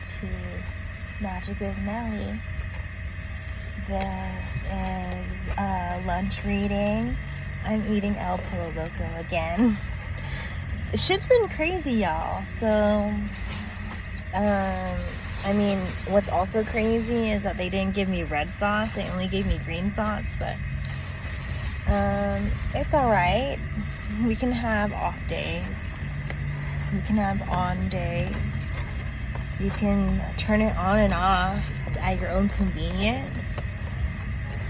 to Magic with Melly. This is lunch reading. I'm eating El Pollo Loco again. Shit's been crazy, y'all. So, I mean, what's also crazy is that they didn't give me red sauce. They only gave me green sauce, but it's alright. We can have off days. You can have on days. You can turn it on and off at your own convenience.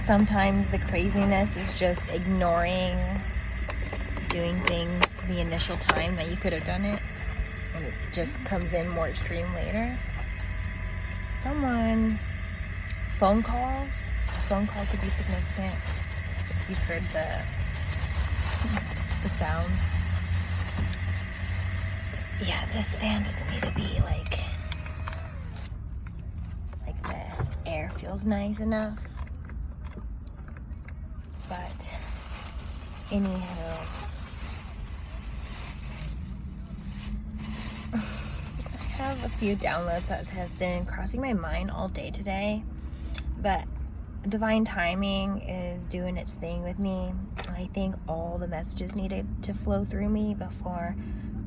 Sometimes the craziness is just ignoring doing things the initial time that you could have done it, and it just comes in more extreme later. Phone calls. A phone call could be significant if you've heard the sounds. Yeah, this fan doesn't need to be like the air feels nice enough. But anywho, I have a few downloads that have been crossing my mind all day today, but divine timing is doing its thing with me. I think all the messages needed to flow through me before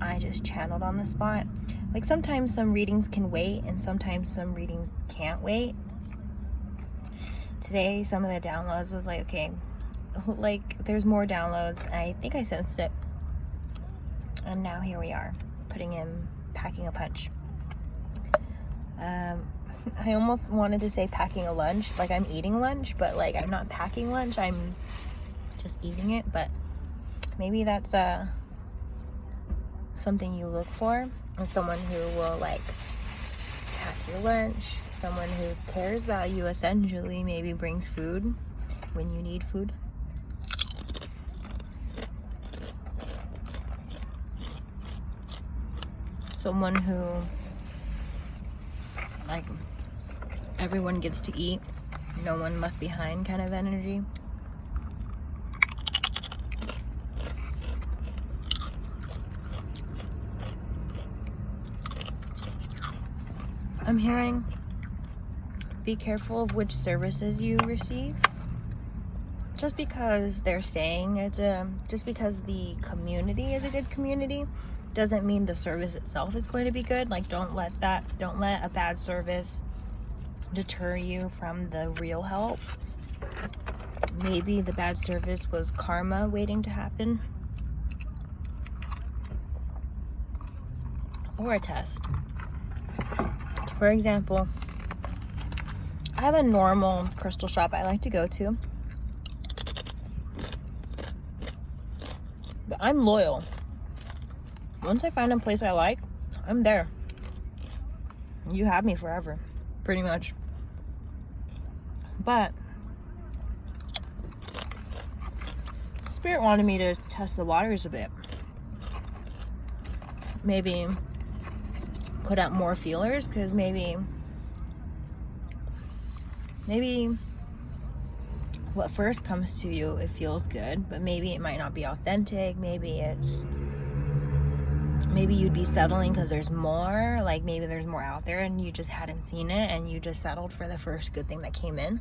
I just channeled on the spot. Like sometimes some readings can wait and sometimes some readings can't wait. Today some of the downloads was like, okay, like there's more downloads. I think I sensed it. And now here we are, packing a punch. I almost wanted to say packing a lunch, like I'm eating lunch, but like I'm not packing lunch, I'm just eating it. But maybe that's something you look for, as someone who will like pack your lunch, someone who cares about you, essentially maybe brings food when you need food. Someone who like everyone gets to eat, no one left behind kind of energy. I'm hearing be careful of which services you receive. Just because they're saying just because the community is a good community doesn't mean the service itself is going to be good. Like don't let a bad service deter you from the real help. Maybe the bad service was karma waiting to happen, or a test. For example, I have a normal crystal shop I like to go to, but I'm loyal. Once I find a place I like, I'm there. You have me forever, pretty much. But Spirit wanted me to test the waters a bit. Maybe put out more feelers, because maybe what first comes to you, it feels good, but maybe it might not be authentic. Maybe you'd be settling because there's more, like maybe there's more out there and you just hadn't seen it and you just settled for the first good thing that came in.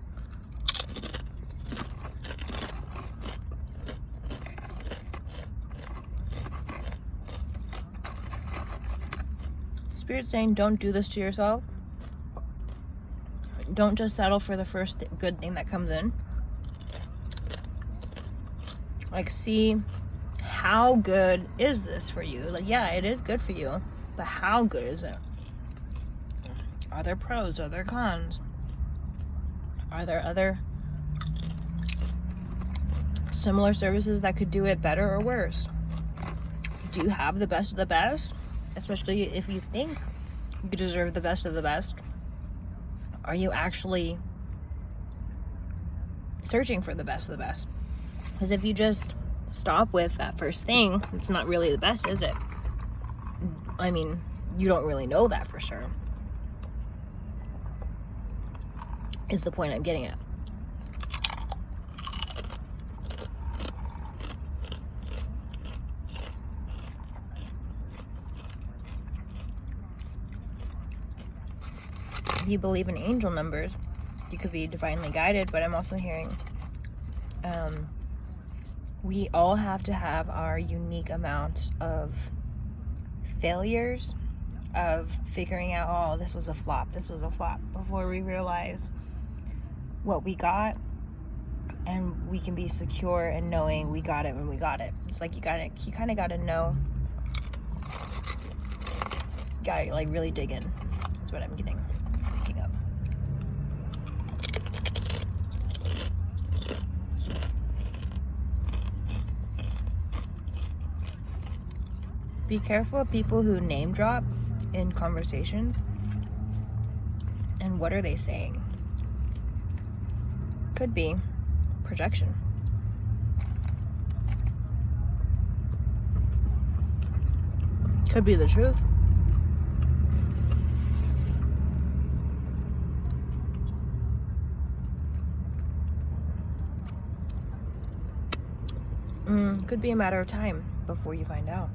Spirit's saying don't do this to yourself. Don't just settle for the first good thing that comes in. Like, see, how good is this for you? Like, yeah, it is good for you, but how good is it? Are there pros? Are there cons? Are there other similar services that could do it better or worse? Do you have the best of the best? Especially if you think you deserve the best of the best. Are you actually searching for the best of the best? Because if you just stop with that first thing, it's not really the best, is it? I mean, you don't really know that for sure, is the point I'm getting at. if you believe in angel numbers, you could be divinely guided, but I'm also hearing we all have to have our unique amount of failures, of figuring out, oh, this was a flop, before we realize what we got, and we can be secure in knowing we got it when we got it. It's like you kind of gotta know, gotta like really dig in. That's what I'm picking up. Be careful of people who name drop in conversations. And what are they saying? Could be projection. Could be the truth. Could be a matter of time before you find out.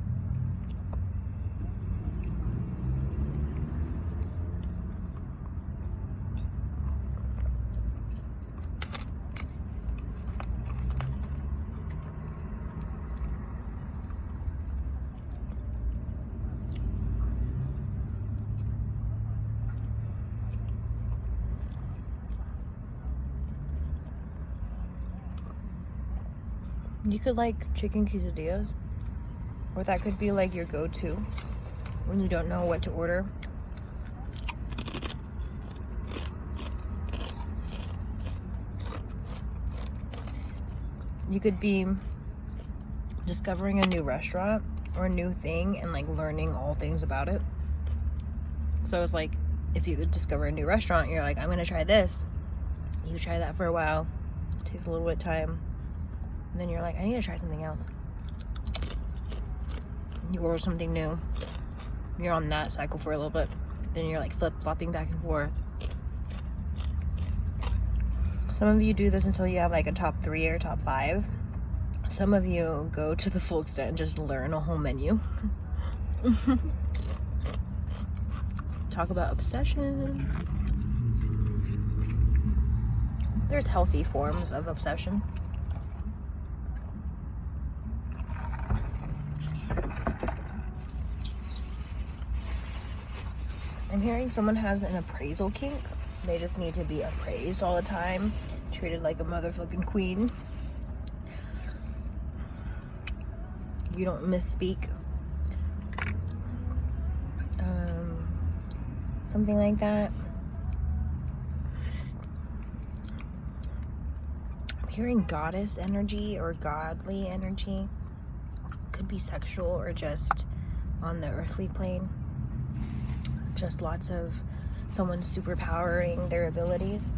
You could like chicken quesadillas, or that could be like your go-to when you don't know what to order. You could be discovering a new restaurant or a new thing and like learning all things about it. So it's like, if you could discover a new restaurant, you're like, I'm gonna try this. You try that for a while, it takes a little bit of time, and then you're like, I need to try something else. You order something new, you're on that cycle for a little bit, then you're like flip-flopping back and forth. Some of you do this until you have like a top 3 or top 5. Some of you go to the full extent and just learn a whole menu. Talk about obsession. There's healthy forms of obsession. I'm hearing someone has an appraisal kink. They just need to be appraised all the time, treated like a motherfucking queen. You don't misspeak. Something like that. I'm hearing goddess energy or godly energy. Could be sexual or just on the earthly plane. Just lots of someone superpowering their abilities.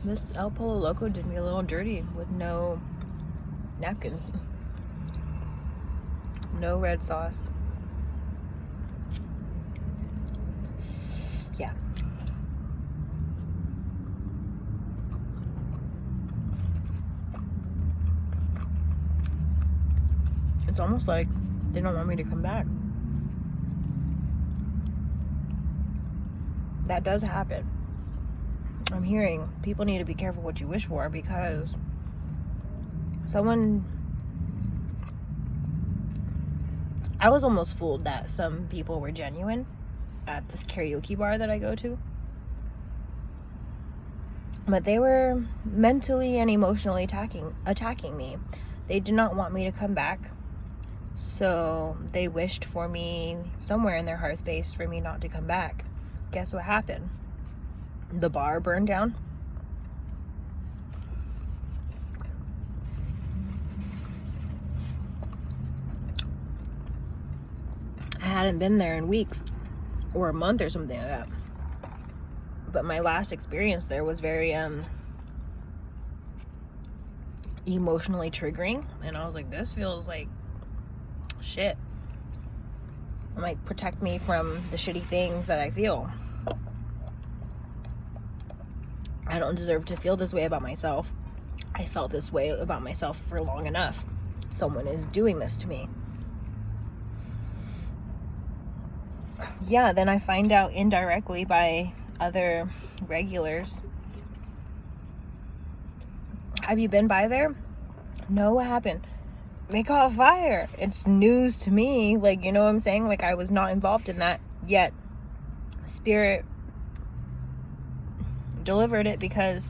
This El Pollo Loco did me a little dirty with no napkins. No red sauce. Yeah. It's almost like they don't want me to come back. That does happen. I'm hearing people need to be careful what you wish for, because I was almost fooled that some people were genuine at this karaoke bar that I go to. But they were mentally and emotionally attacking me. They did not want me to come back. So they wished for me somewhere in their heart space for me not to come back. Guess what happened? The bar burned down. I hadn't been there in weeks or a month or something like that. But my last experience there was very emotionally triggering, and I was like, this feels like shit. and like protect me from the shitty things that I feel. I don't deserve to feel this way about myself. I felt this way about myself for long enough. Someone is doing this to me. Yeah, then I find out indirectly by other regulars. Have you been by there? No, what happened? They caught fire. It's news to me. Like, you know what I'm saying? Like, I was not involved in that, yet Spirit delivered it because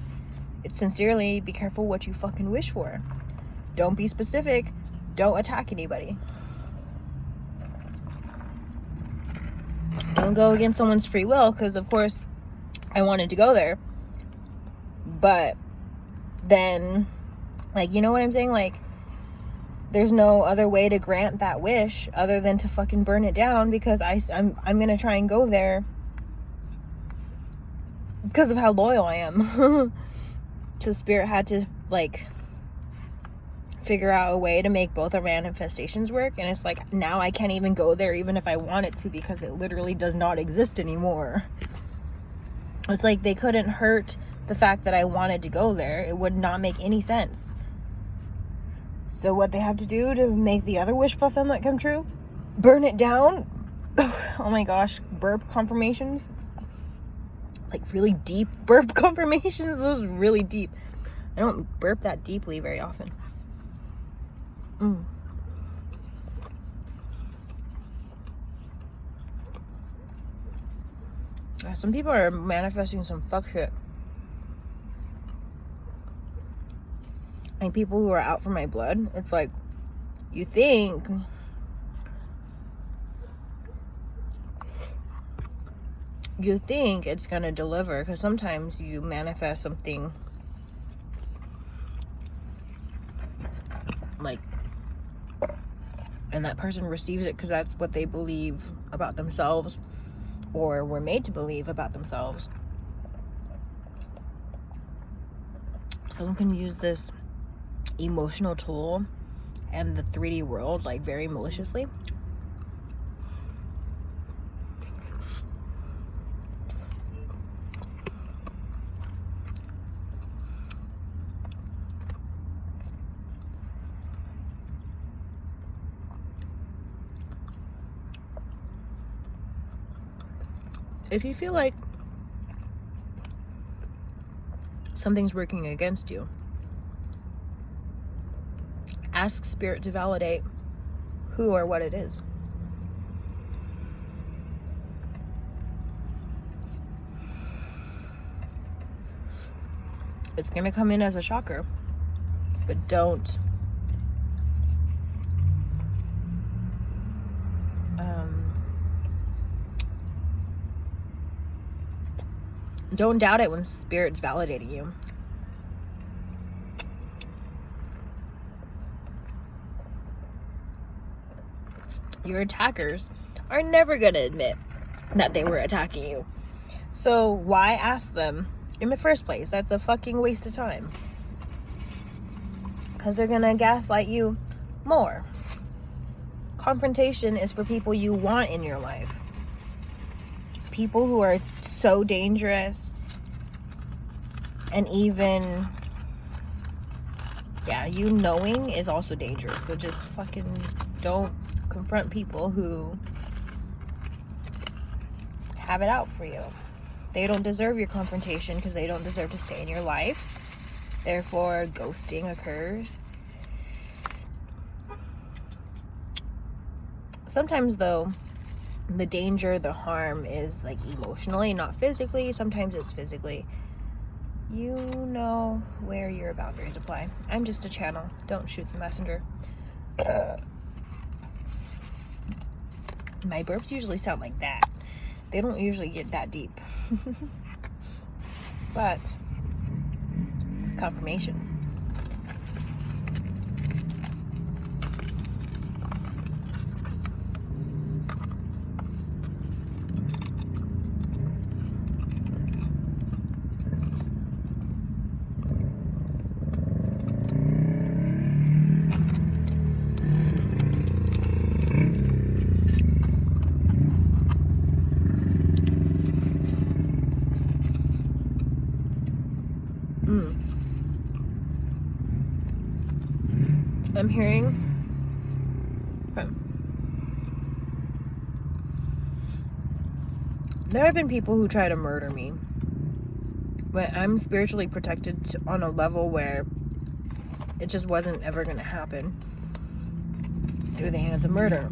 it's sincerely, be careful what you fucking wish for. Don't be specific. Don't attack anybody. Don't go against someone's free will, because of course I wanted to go there. But then, like, you know what I'm saying? Like, there's no other way to grant that wish other than to fucking burn it down, because I'm gonna try and go there because of how loyal I am. So Spirit had to, like, figure out a way to make both our manifestations work. And it's like, now I can't even go there even if I wanted to, because it literally does not exist anymore. It's like they couldn't hurt the fact that I wanted to go there. It would not make any sense. So what they have to do to make the other wish fulfillment come true? Burn it down? Oh my gosh, burp confirmations. Like really deep burp confirmations. Those are really deep. I don't burp that deeply very often. Some people are manifesting some fuck shit. Like people who are out for my blood. It's like, you think it's gonna deliver, because sometimes you manifest something like, and that person receives it because that's what they believe about themselves, or were made to believe about themselves. Someone can use this emotional tool and the 3D world like very maliciously. If you feel like something's working against you, ask Spirit to validate who or what it is. It's gonna come in as a shocker, but don't doubt it when Spirit's validating you. Your attackers are never going to admit that they were attacking you. So why ask them in the first place? That's a fucking waste of time. Because they're going to gaslight you more. Confrontation is for people you want in your life. People who are so dangerous, and even, yeah, you knowing is also dangerous. So just fucking don't confront people who have it out for you. They don't deserve your confrontation because they don't deserve to stay in your life. Therefore, ghosting occurs. Sometimes, though, the danger, the harm is like emotionally, not physically. Sometimes it's physically. You know where your boundaries apply. I'm just a channel. Don't shoot the messenger. My burps usually sound like that. They don't usually get that deep. But it's confirmation. I'm hearing. There have been people who try to murder me, but I'm spiritually protected on a level where it just wasn't ever going to happen through the hands of murder.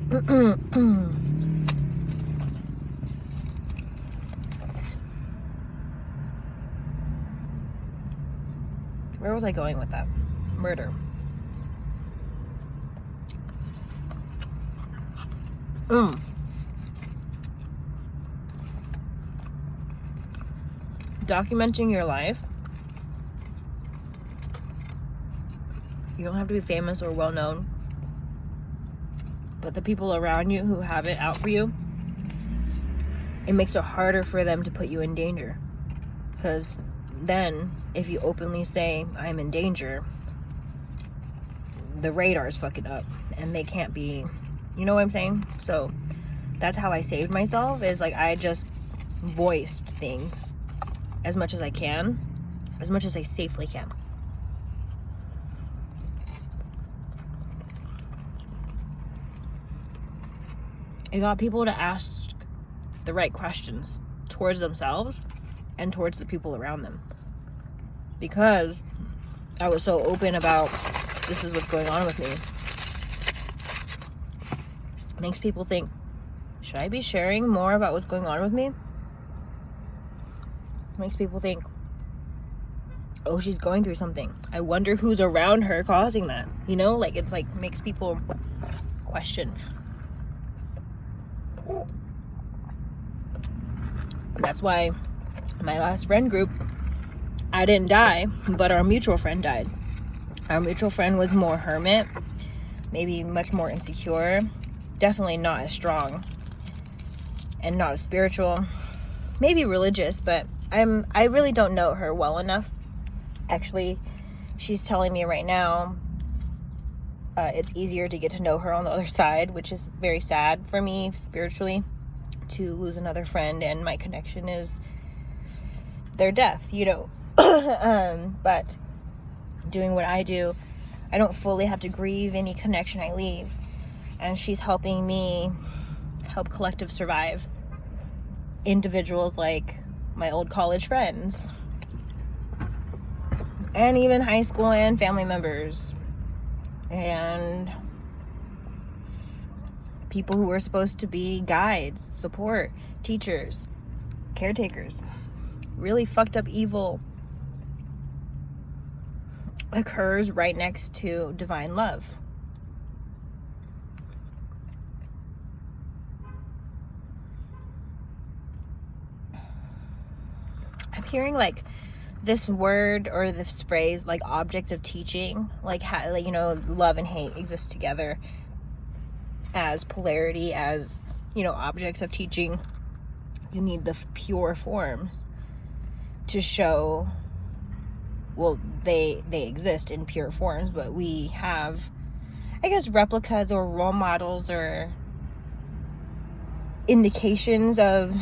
Where was I going with that? Murder. Documenting your life. You don't have to be famous or well known, but the people around you who have it out for you, it makes it harder for them to put you in danger. Because then, if you openly say, I'm in danger, the radar's fucking up and they can't be, you know what I'm saying? So that's how I saved myself, is like I just voiced things as much as I can, as much as I safely can. It got people to ask the right questions towards themselves and towards the people around them. Because I was so open about, this is what's going on with me. It makes people think, should I be sharing more about what's going on with me? It makes people think, oh, she's going through something. I wonder who's around her causing that. You know, like it's like makes people question. That's why my last friend group, I didn't die, but our mutual friend died. Our mutual friend was more hermit, maybe much more insecure, definitely not as strong and not as spiritual, maybe religious, but I really don't know her well enough. Actually, she's telling me right now it's easier to get to know her on the other side, which is very sad for me spiritually, to lose another friend, and my connection is their death, you know. But doing what I do, I don't fully have to grieve any connection I leave, and she's helping me help collective survive individuals like my old college friends and even high school and family members and people who were supposed to be guides, support, teachers, caretakers. Really fucked up evil occurs right next to divine love. I'm hearing like this word or this phrase, like objects of teaching, like how, like, you know, love and hate exist together as polarity, as, you know, objects of teaching. You need the pure forms to show, well, they exist in pure forms, but we have, I guess, replicas or role models or indications of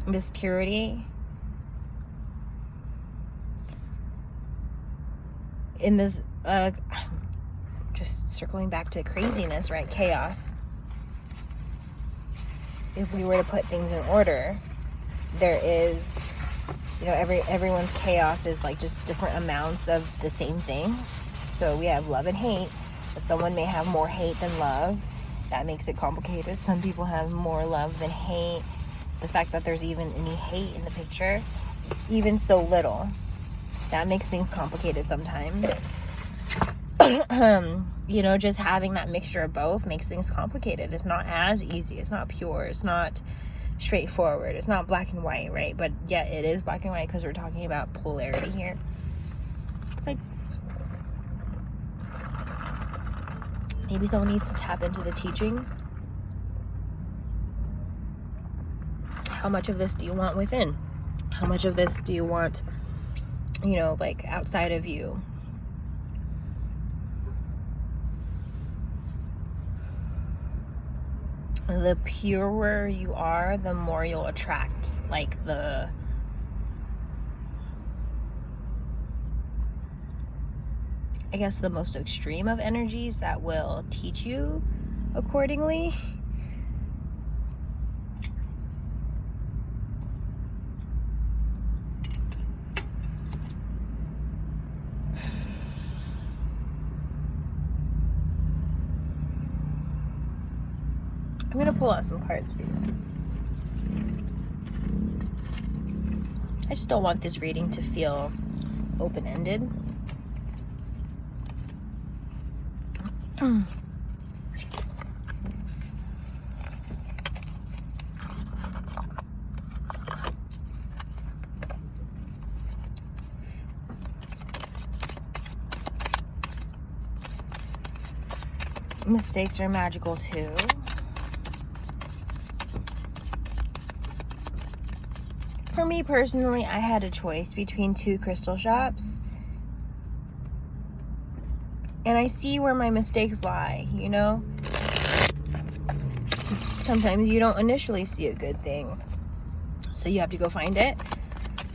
this purity in this just circling back to craziness, right? Chaos. If we were to put things in order, there is, you know, everyone's chaos is like just different amounts of the same thing. So we have love and hate, but someone may have more hate than love. That makes it complicated. Some people have more love than hate. The fact that there's even any hate in the picture, even so little, that makes things complicated sometimes. You know, just having that mixture of both makes things complicated. It's not as easy. It's not pure. It's not straightforward. It's not black and white, right? But yet it is black and white because we're talking about polarity here. It's like maybe someone needs to tap into the teachings. How much of this do you want within? How much of this do you want, you know, like outside of you? The purer you are, the more you'll attract, like the I guess, the most extreme of energies that will teach you accordingly. I'm gonna pull out some cards for you. I just don't want this reading to feel open-ended. Mistakes are magical too. For me personally, I had a choice between two crystal shops. And I see where my mistakes lie, you know? Sometimes you don't initially see a good thing, so you have to go find it.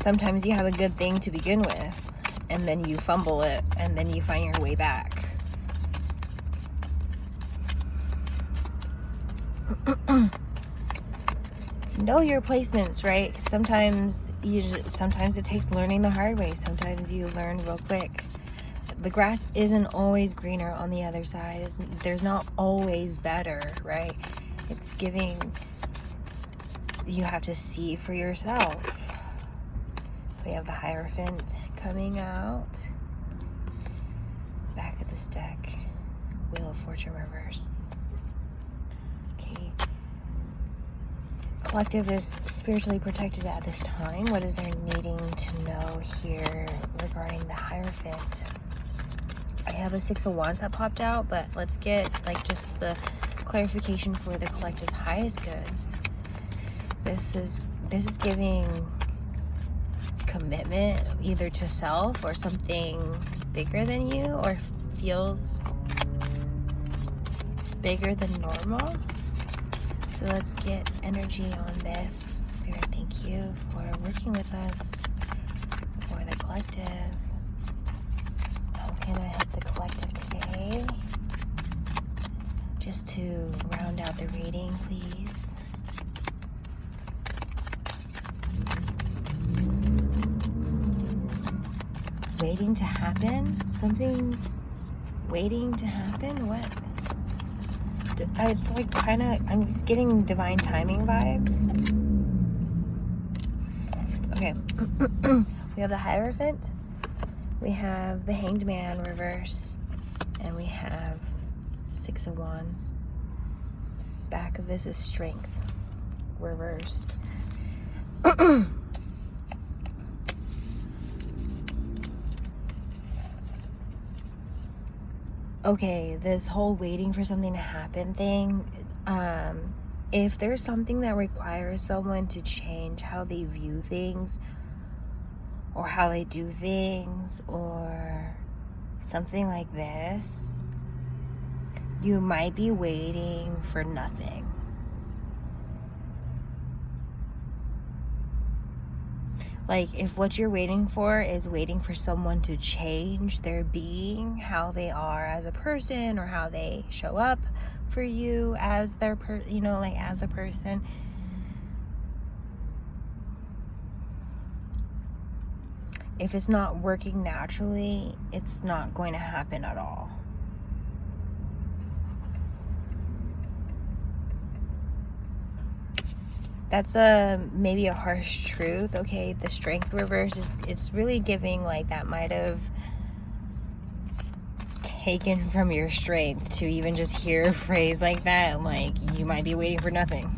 Sometimes you have a good thing to begin with, and then you fumble it, and then you find your way back. Know your placements, right? Sometimes it takes learning the hard way. Sometimes you learn real quick. The grass isn't always greener on the other side. There's not always better, right? It's giving. You have to see for yourself. We have the Hierophant coming out. Back of this deck, Wheel of Fortune reverse. Okay. Collective is spiritually protected at this time. What is there needing to know here regarding the Hierophant? I have a Six of Wands that popped out, but let's get like just the clarification for the collective's highest good. This is giving commitment either to self or something bigger than you, or feels bigger than normal. So let's get energy on this. Spirit, thank you for working with us for the collective. How can I help the collective today? Just to round out the reading, please. Waiting to happen? Something's waiting to happen? What? It's like kind of, I'm just getting divine timing vibes. Okay. We have the Hierophant. We have the Hanged Man reverse. And we have Six of Wands. Back of this is Strength reversed. Okay, this whole waiting for something to happen thing, if there's something that requires someone to change how they view things or how they do things or something like this, you might be waiting for nothing. Like, if what you're waiting for is waiting for someone to change their being, how they are as a person, or how they show up for you as their as a person, if it's not working naturally, it's not going to happen at all. That's maybe a harsh truth. Okay, the Strength reverse it's really giving like that might have taken from your strength to even just hear a phrase like that. Like, you might be waiting for nothing.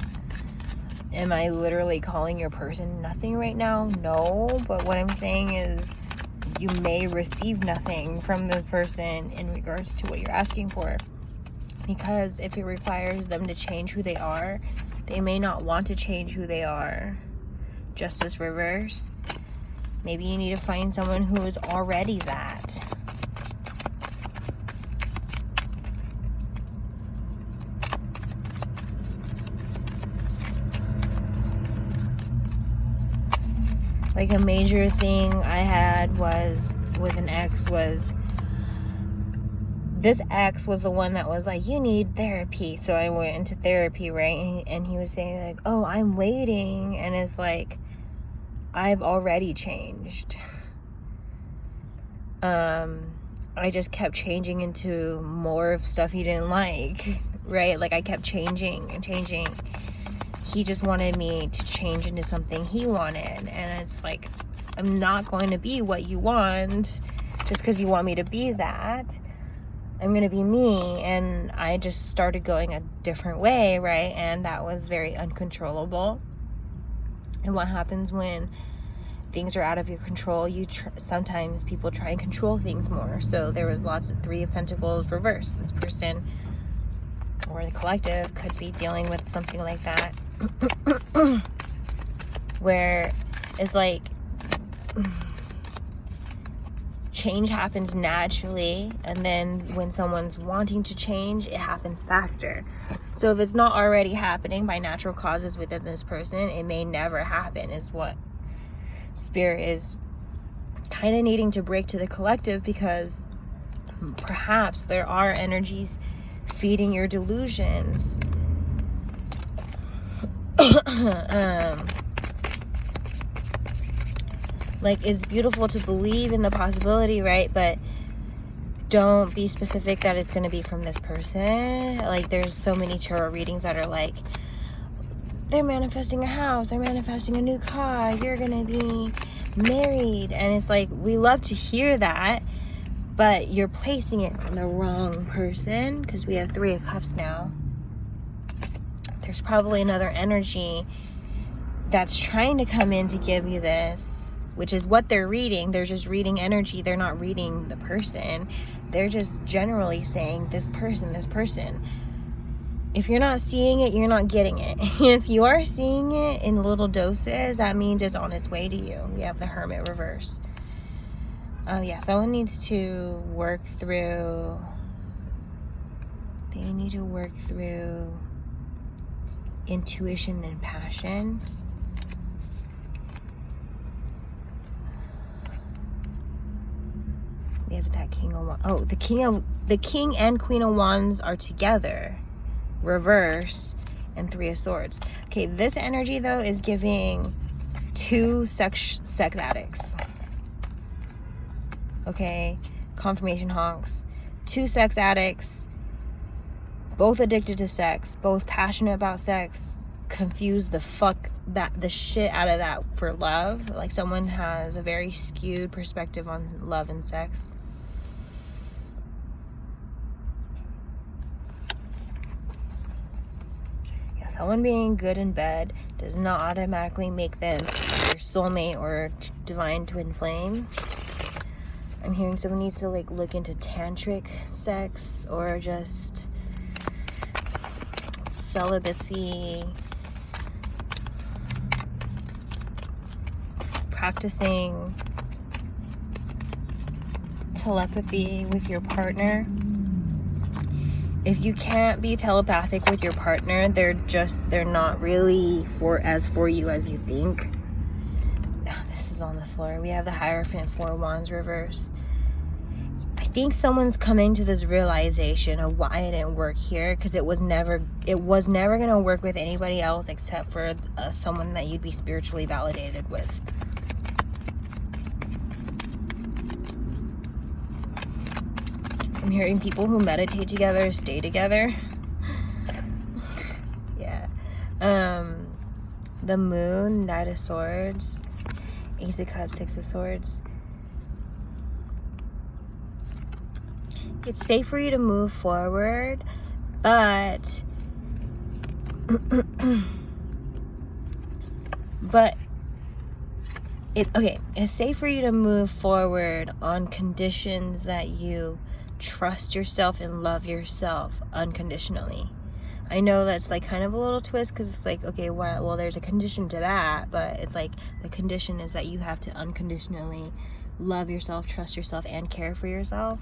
Am I literally calling your person nothing right now? No, but what I'm saying is you may receive nothing from this person in regards to what you're asking for. Because if it requires them to change who they are, they may not want to change who they are. Justice reverse. Maybe you need to find someone who is already that. Like, a major thing I had was with an ex was this ex was the one that was like, you need therapy. So I went into therapy, right? And he was saying like, oh, I'm waiting. And it's like, I've already changed. I just kept changing into more of stuff he didn't like, right? Like I kept changing and changing. He just wanted me to change into something he wanted. And it's like, I'm not going to be what you want just because you want me to be that. I'm going to be me. And I just started going a different way, right? And that was very uncontrollable. And what happens when things are out of your control, sometimes people try and control things more. So there was lots of Three of Pentacles reversed. This person or the collective could be dealing with something like that where it's like change happens naturally, and then when someone's wanting to change, it happens faster. So if it's not already happening by natural causes within this person, it may never happen, is what Spirit is kind of needing to break to the collective, because perhaps there are energies feeding your delusions. Like, it's beautiful to believe in the possibility, right? But don't be specific that it's going to be from this person. Like, there's so many tarot readings that are like, they're manifesting a house, they're manifesting a new car, you're going to be married. And it's like, we love to hear that, but you're placing it on the wrong person, because we have Three of Cups now. There's probably another energy that's trying to come in to give you this, which is what they're reading. They're just reading energy. They're not reading the person. They're just generally saying this person, this person. If you're not seeing it, you're not getting it. If you are seeing it in little doses, that means it's on its way to you. We have the Hermit reverse. Yeah, someone needs to work through, they need to work through intuition and passion. We have that King of Wands. Oh, the King and Queen of Wands are together, reverse, and Three of Swords. Okay, this energy though is giving two sex addicts. Okay, confirmation honks. Two sex addicts, both addicted to sex, both passionate about sex, confuse the shit out of that for love. Like, someone has a very skewed perspective on love and sex. Yeah, someone being good in bed does not automatically make them your soulmate or divine twin flame. I'm hearing someone needs to like look into tantric sex or just celibacy, practicing telepathy with your partner. If you can't be telepathic with your partner, they're not really for you as you think. This is on the floor. We have the Hierophant, Four of Wands reverse. I think someone's coming to this realization of why it didn't work here, because it was never going to work with anybody else except for someone that you'd be spiritually validated with. I'm hearing people who meditate together stay together. Yeah. The Moon, Knight of Swords, Ace of Cups, Six of Swords. It's safe for you to move forward, but it's safe for you to move forward on conditions that you trust yourself and love yourself unconditionally. I know that's like kind of a little twist, because it's like, okay, well, there's a condition to that, but it's like the condition is that you have to unconditionally love yourself, trust yourself, and care for yourself.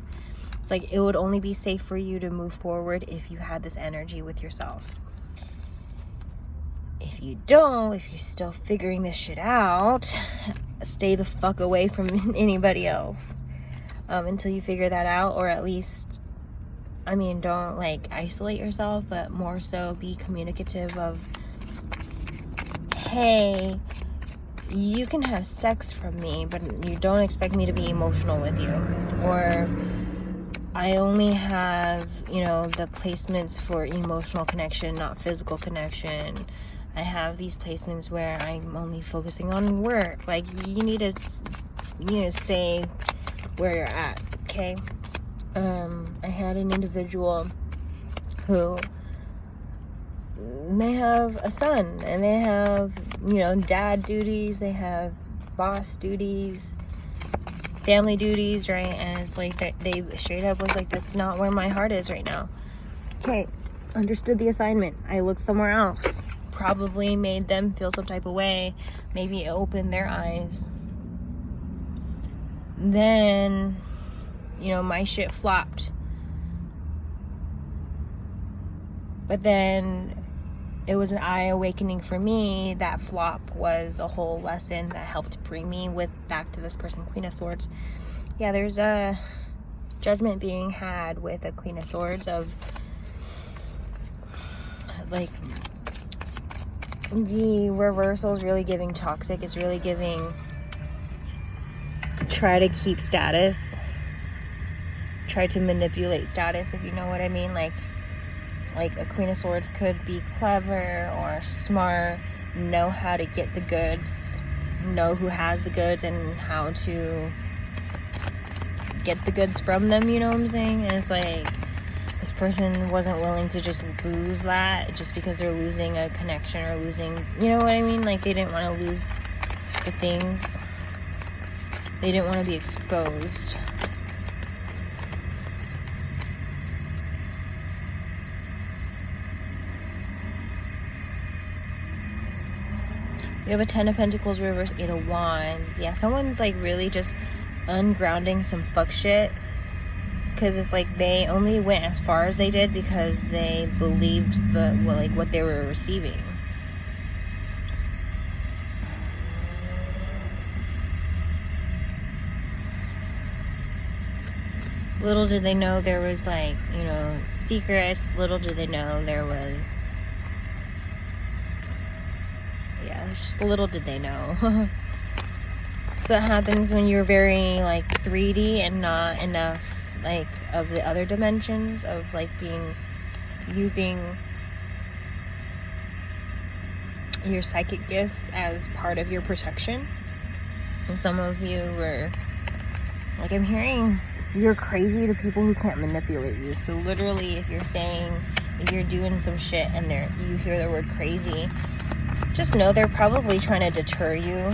It's like it would only be safe for you to move forward if you had this energy with yourself. If you don't, if you're still figuring this shit out, stay the fuck away from anybody else until you figure that out, or at least I mean, don't like isolate yourself, but more so be communicative of, hey, you can have sex from me, but you don't expect me to be emotional with you. Or I only have, the placements for emotional connection, not physical connection. I have these placements where I'm only focusing on work. Like, you need to say where you're at, okay? I had an individual who, they have a son, and they have, dad duties, they have boss duties, family duties, right? And it's like they straight up was like, that's not where my heart is right now. Okay, understood the assignment. I looked somewhere else. Probably made them feel some type of way. Maybe it opened their eyes. Then, my shit flopped. But then it was an eye awakening for me. That flop was a whole lesson that helped bring me back to this person, Queen of Swords. Yeah, there's a judgment being had with a Queen of Swords of, like, the reversal is really giving toxic. It's really giving try to keep status, try to manipulate status, if you know what I mean. Like a Queen of Swords could be clever or smart, know how to get the goods, know who has the goods and how to get the goods from them, you know what I'm saying? And it's like, this person wasn't willing to just lose that just because they're losing a connection or losing, you know what I mean? Like, they didn't want to lose the things. They didn't want to be exposed. We have a 10 of Pentacles reverse, 8 of Wands. Yeah, someone's like really just ungrounding some fuck shit. Because it's like they only went as far as they did because they believed what they were receiving. Little did they know there was secrets. Little did they know there was, just little did they know. So it happens when you're very 3D and not enough of the other dimensions of using your psychic gifts as part of your protection. And some of you were I'm hearing you're crazy to people who can't manipulate you. So literally, if you're doing some shit and you hear the word crazy, just know they're probably trying to deter you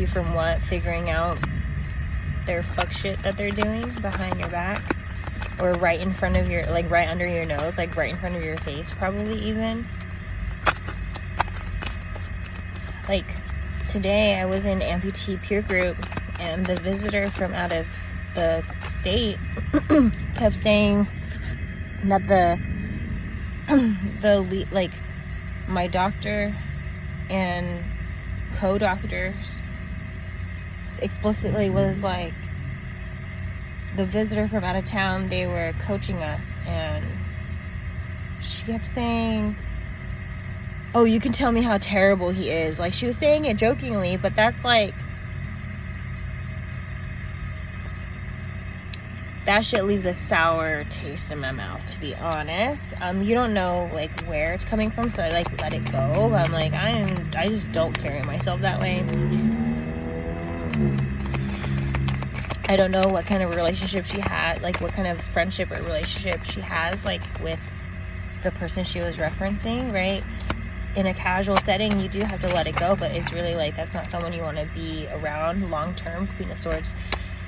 from what? Figuring out their fuck shit that they're doing behind your back, or right in front of your, right under your nose, right in front of your face, probably even. Today I was in amputee peer group, and the visitor from out of the state kept saying that my doctor and co-doctors explicitly was the visitor from out of town, they were coaching us, and she kept saying, oh, you can tell me how terrible he is. She was saying it jokingly, but that's that shit leaves a sour taste in my mouth, to be honest. You don't know where it's coming from, so I let it go. I'm I just don't carry myself that way. I don't know what kind of relationship she had, what kind of friendship or relationship she has with the person she was referencing, right? In a casual setting, you do have to let it go, but it's really that's not someone you want to be around long term. Queen of Swords,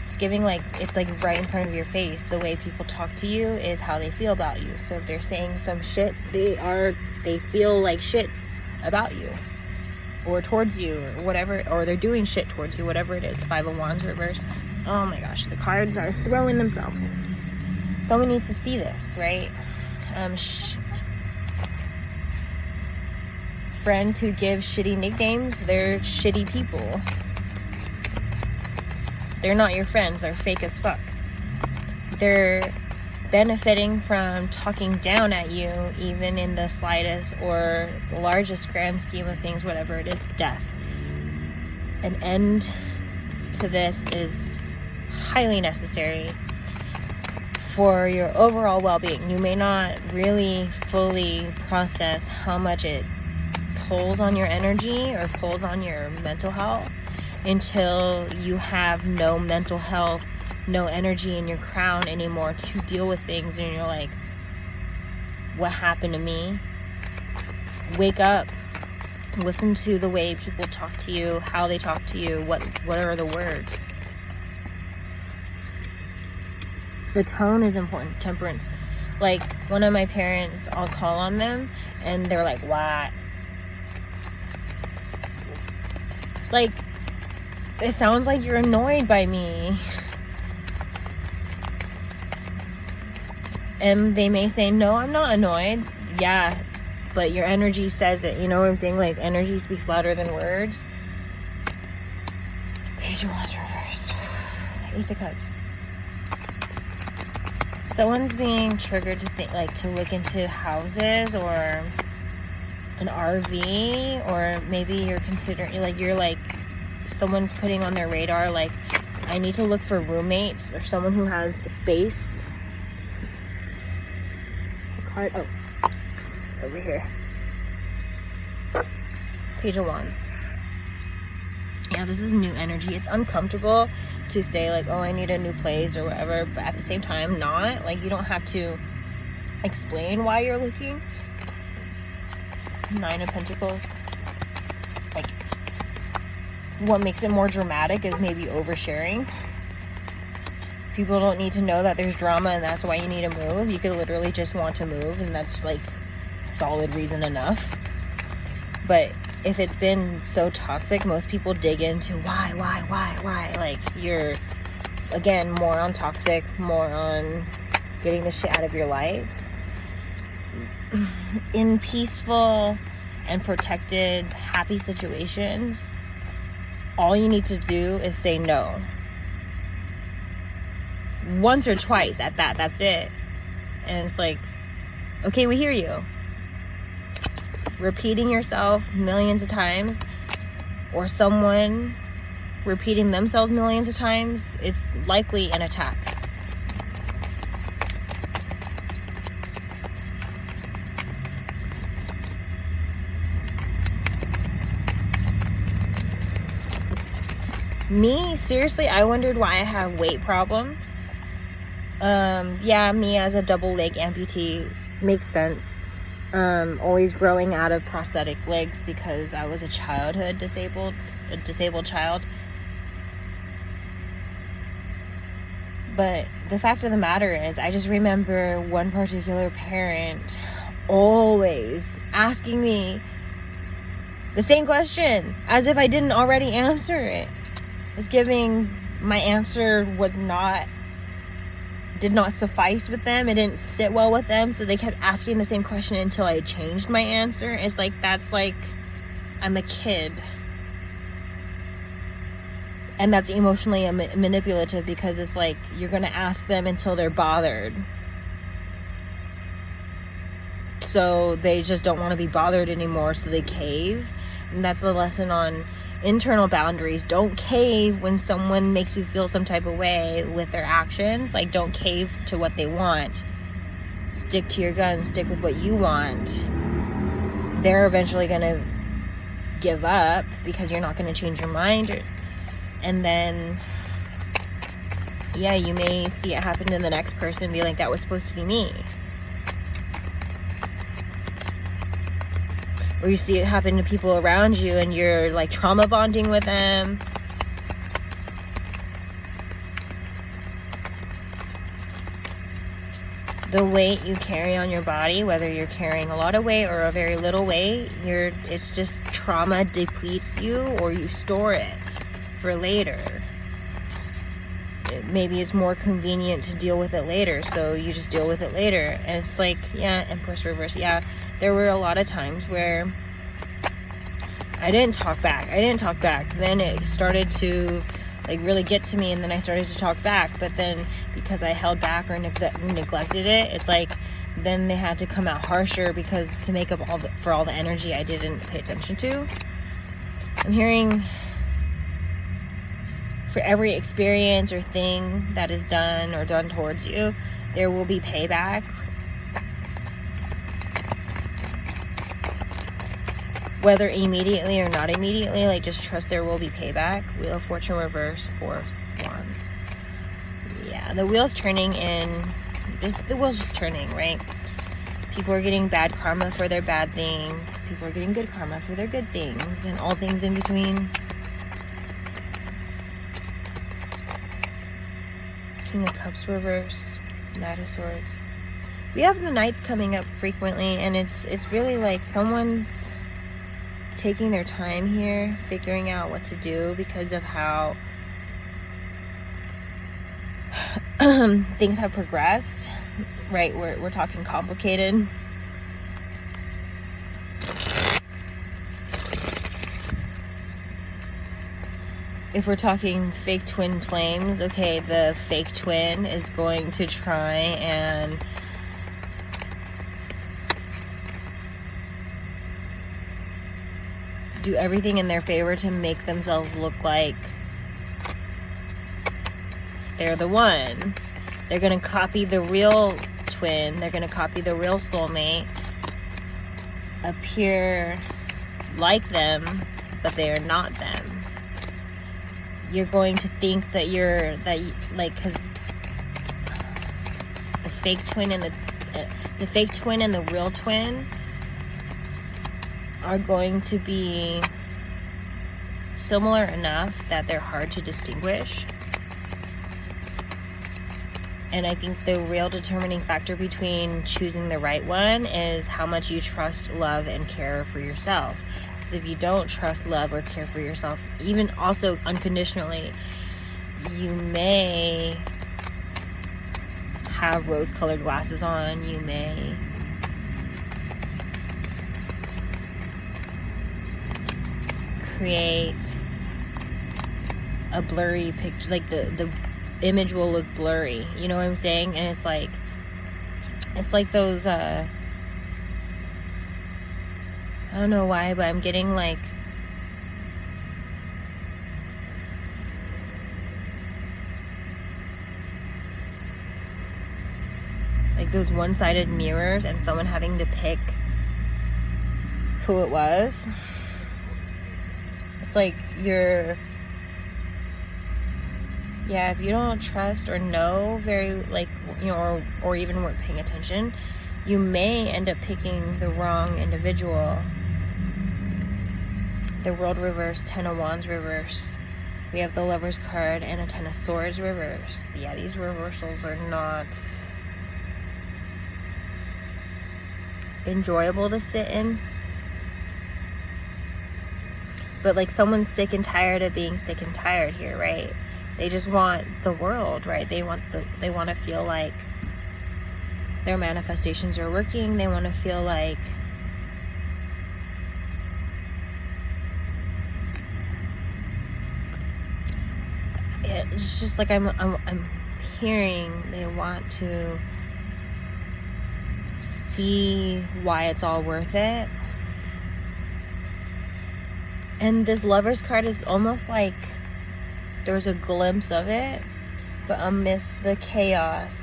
it's giving it's right in front of your face. The way people talk to you is how they feel about you. So if they're saying some shit, they feel like shit about you or towards you or whatever, or they're doing shit towards you, whatever it is. The 5 of Wands reverse. Oh my gosh, the cards are throwing themselves. Someone needs to see this, right? Friends who give shitty nicknames, they're shitty people. They're not your friends. They're fake as fuck. they're benefiting from talking down at you, even in the slightest or the largest grand scheme of things, whatever it is, death. An end to this is highly necessary for your overall well-being. You may not really fully process how much it pulls on your energy or pulls on your mental health until you have no mental health, no energy in your crown anymore to deal with things, and you're like, what happened to me? Wake up. Listen to the way people talk to you, how they talk to you, what are the words. The tone is important. Temperance. Like, one of my parents, I'll call on them and they're like, what? Like, it sounds like you're annoyed by me. And they may say, no, I'm not annoyed. Yeah, but your energy says it. You know what I'm saying? Like, energy speaks louder than words. Page of Wands reversed. Ace of Cups. Someone's being triggered to think, like, to look into houses or an RV, or maybe you're considering, like, you're like, someone's putting on their radar, like, I need to look for roommates or someone who has space. Card, oh, it's over here. Page of Wands. Yeah, this is new energy. It's uncomfortable to say, like, oh, I need a new place or whatever, but at the same time, not. Like, you don't have to explain why you're looking. 9 of Pentacles. Like, what makes it more dramatic is maybe oversharing. People don't need to know that there's drama and that's why you need to move. You could literally just want to move, and that's, like, solid reason enough. But if it's been so toxic, most people dig into why. Like, you're, again, more on toxic, more on getting the shit out of your life. In peaceful and protected, happy situations, all you need to do is say no. Once or twice at that, that's it. And it's like, okay, we hear you. Repeating yourself millions of times, or someone repeating themselves millions of times, it's likely an attack. Me, seriously, I wondered why I have weight problems. Yeah, me as a double leg amputee makes sense. Always growing out of prosthetic legs because I was a disabled child. But the fact of the matter is, I just remember one particular parent always asking me the same question, as if I didn't already answer it. It's giving my answer did not suffice with them. It didn't sit well with them, so they kept asking the same question until I changed my answer. It's like, that's like, I'm a kid. And that's emotionally manipulative, because it's like, you're gonna ask them until they're bothered. So they just don't want to be bothered anymore, so they cave. And that's the lesson on internal boundaries. Don't cave when someone makes you feel some type of way with their actions. Like, don't cave to what they want. Stick to your guns. Stick with what you want. They're eventually gonna give up because you're not gonna change your mind. And then, yeah, you may see it happen to the next person and be like, that was supposed to be me. Or you see it happen to people around you and you're like trauma bonding with them. The weight you carry on your body, whether you're carrying a lot of weight or a very little weight, it's just trauma depletes you, or you store it for later. Maybe it's more convenient to deal with it later, so you just deal with it later. And it's like, yeah, Empress reverse. Yeah, there were a lot of times where I didn't talk back. Then it started to like really get to me, and then I started to talk back. But then because I held back or neglected it, it's like then they had to come out harsher because to make up for all the energy I didn't pay attention to. I'm hearing for every experience or thing that is done or done towards you, there will be payback. Whether immediately or not immediately, like just trust there will be payback. Wheel of Fortune reverse, 4 Wands. Yeah, the wheel's turning the wheel's just turning, right? People are getting bad karma for their bad things. People are getting good karma for their good things, and all things in between. King of Cups reverse, Knight of Swords. We have the Knights coming up frequently, and it's really like someone's taking their time here, figuring out what to do because of how things have progressed, right? We're talking complicated. If we're talking fake twin flames, okay, the fake twin is going to try and do everything in their favor to make themselves look like they're the one. They're going to copy the real twin. They're going to copy the real soulmate. Appear like them, but they are not them. You're going to think that because the fake twin and the fake twin and the real twin are going to be similar enough that they're hard to distinguish. And I think the real determining factor between choosing the right one is how much you trust, love, and care for yourself. Because if you don't trust, love, or care for yourself, even also unconditionally, you may have rose-colored glasses on. You may create a blurry picture, like the image will look blurry, you know what I'm saying? And it's like those I don't know why, but I'm getting like those one-sided mirrors and someone having to pick who it was. It's like if you don't trust or know very, or even weren't paying attention, you may end up picking the wrong individual. The World reverse, 10 of Wands reverse. We have the Lover's card and a 10 of Swords reverse. Yeah, these reversals are not enjoyable to sit in. But like someone's sick and tired of being sick and tired here, right? They just want the world, right? They want to feel like their manifestations are working. They want to feel like it's just like I'm hearing they want to see why it's all worth it. And this Lover's card is almost like there's a glimpse of it, but amidst the chaos,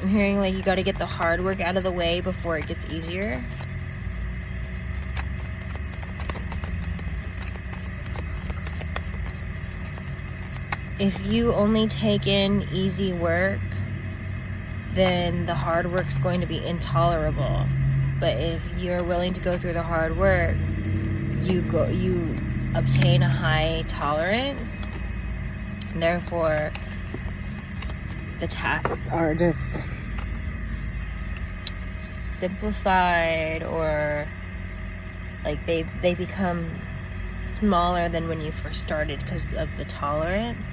I'm hearing like you got to get the hard work out of the way before it gets easier. If you only take in easy work, then the hard work's going to be intolerable. But if you're willing to go through the hard work, you obtain a high tolerance, and therefore the tasks are just simplified, or like they become smaller than when you first started because of the tolerance.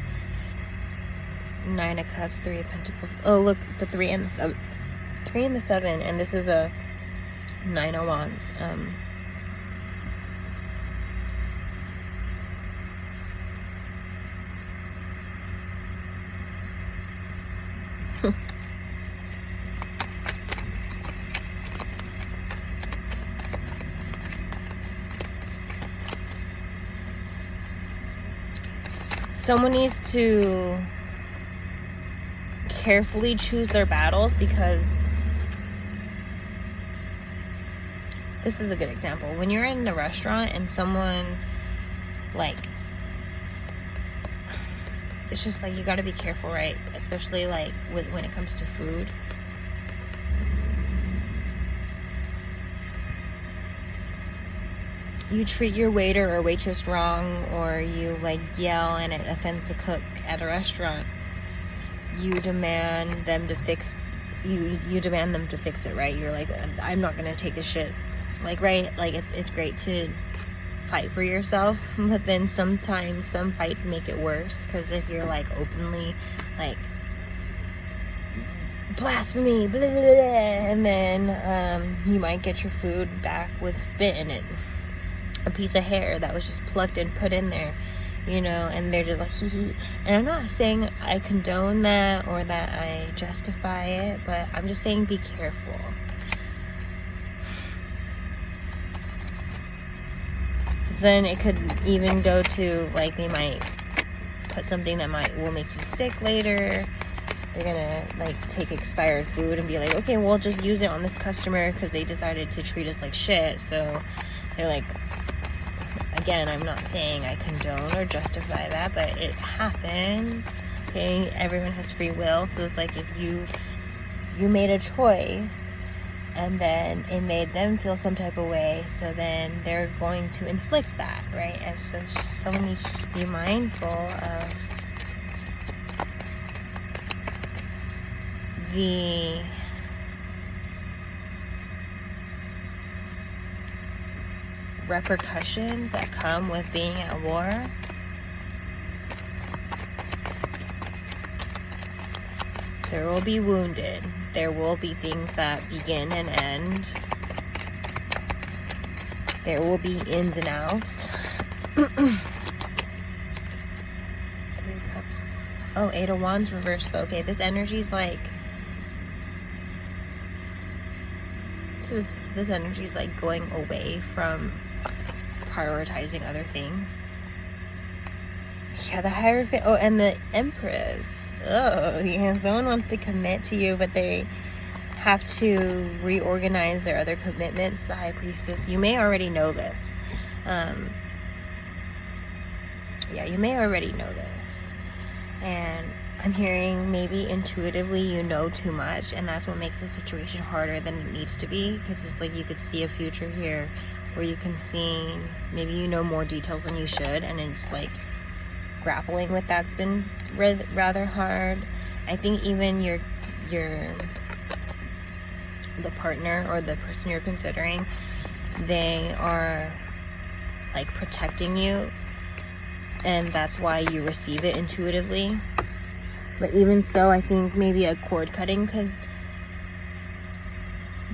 9 of Cups, 3 of Pentacles. Oh, look, the 3 and the 7. 3 and the 7, and this is a 9 of Wands. Someone needs to carefully choose their battles, because this is a good example. When you're in a restaurant and someone, like, it's just like, you got to be careful, right? Especially like when it comes to food. You treat your waiter or waitress wrong, or you like yell and it offends the cook at a restaurant, you demand them to fix it, right? You're like, I'm not gonna take this shit, like, right? Like, it's great to fight for yourself, but then sometimes some fights make it worse, because if you're like openly like blasphemy, blah, blah, blah, and then you might get your food back with spit in it, a piece of hair that was just plucked and put in there, you know, and they're just like, hee hee. And I'm not saying I condone that or that I justify it, but I'm just saying be careful. Because then it could even go to, like, they might put something that will make you sick later. They're gonna like take expired food and be like, okay, we'll just use it on this customer because they decided to treat us like shit. So they're like, again, I'm not saying I condone or justify that, but it happens. Okay, everyone has free will. So it's like, if you made a choice and then it made them feel some type of way, so then they're going to inflict that, right? And so someone needs to be mindful of the repercussions that come with being at war. There will be wounded. There will be things that begin and end. There will be ins and outs. 3 cups. Oh, 8 of Wands reversed. Okay, this energy is like, this energy is like going away from prioritizing other things. Yeah, the Hierophant. Oh, and the Empress. Oh, yeah, someone wants to commit to you, but they have to reorganize their other commitments. The High Priestess. You may already know this. Yeah, you may already know this. And I'm hearing maybe intuitively you know too much, and that's what makes the situation harder than it needs to be, because it's like you could see a future here where you can see, maybe you know more details than you should, and it's like grappling with that's been rather hard. I think even the partner or the person you're considering, they are like protecting you, and that's why you receive it intuitively. But even so, I think maybe a cord cutting could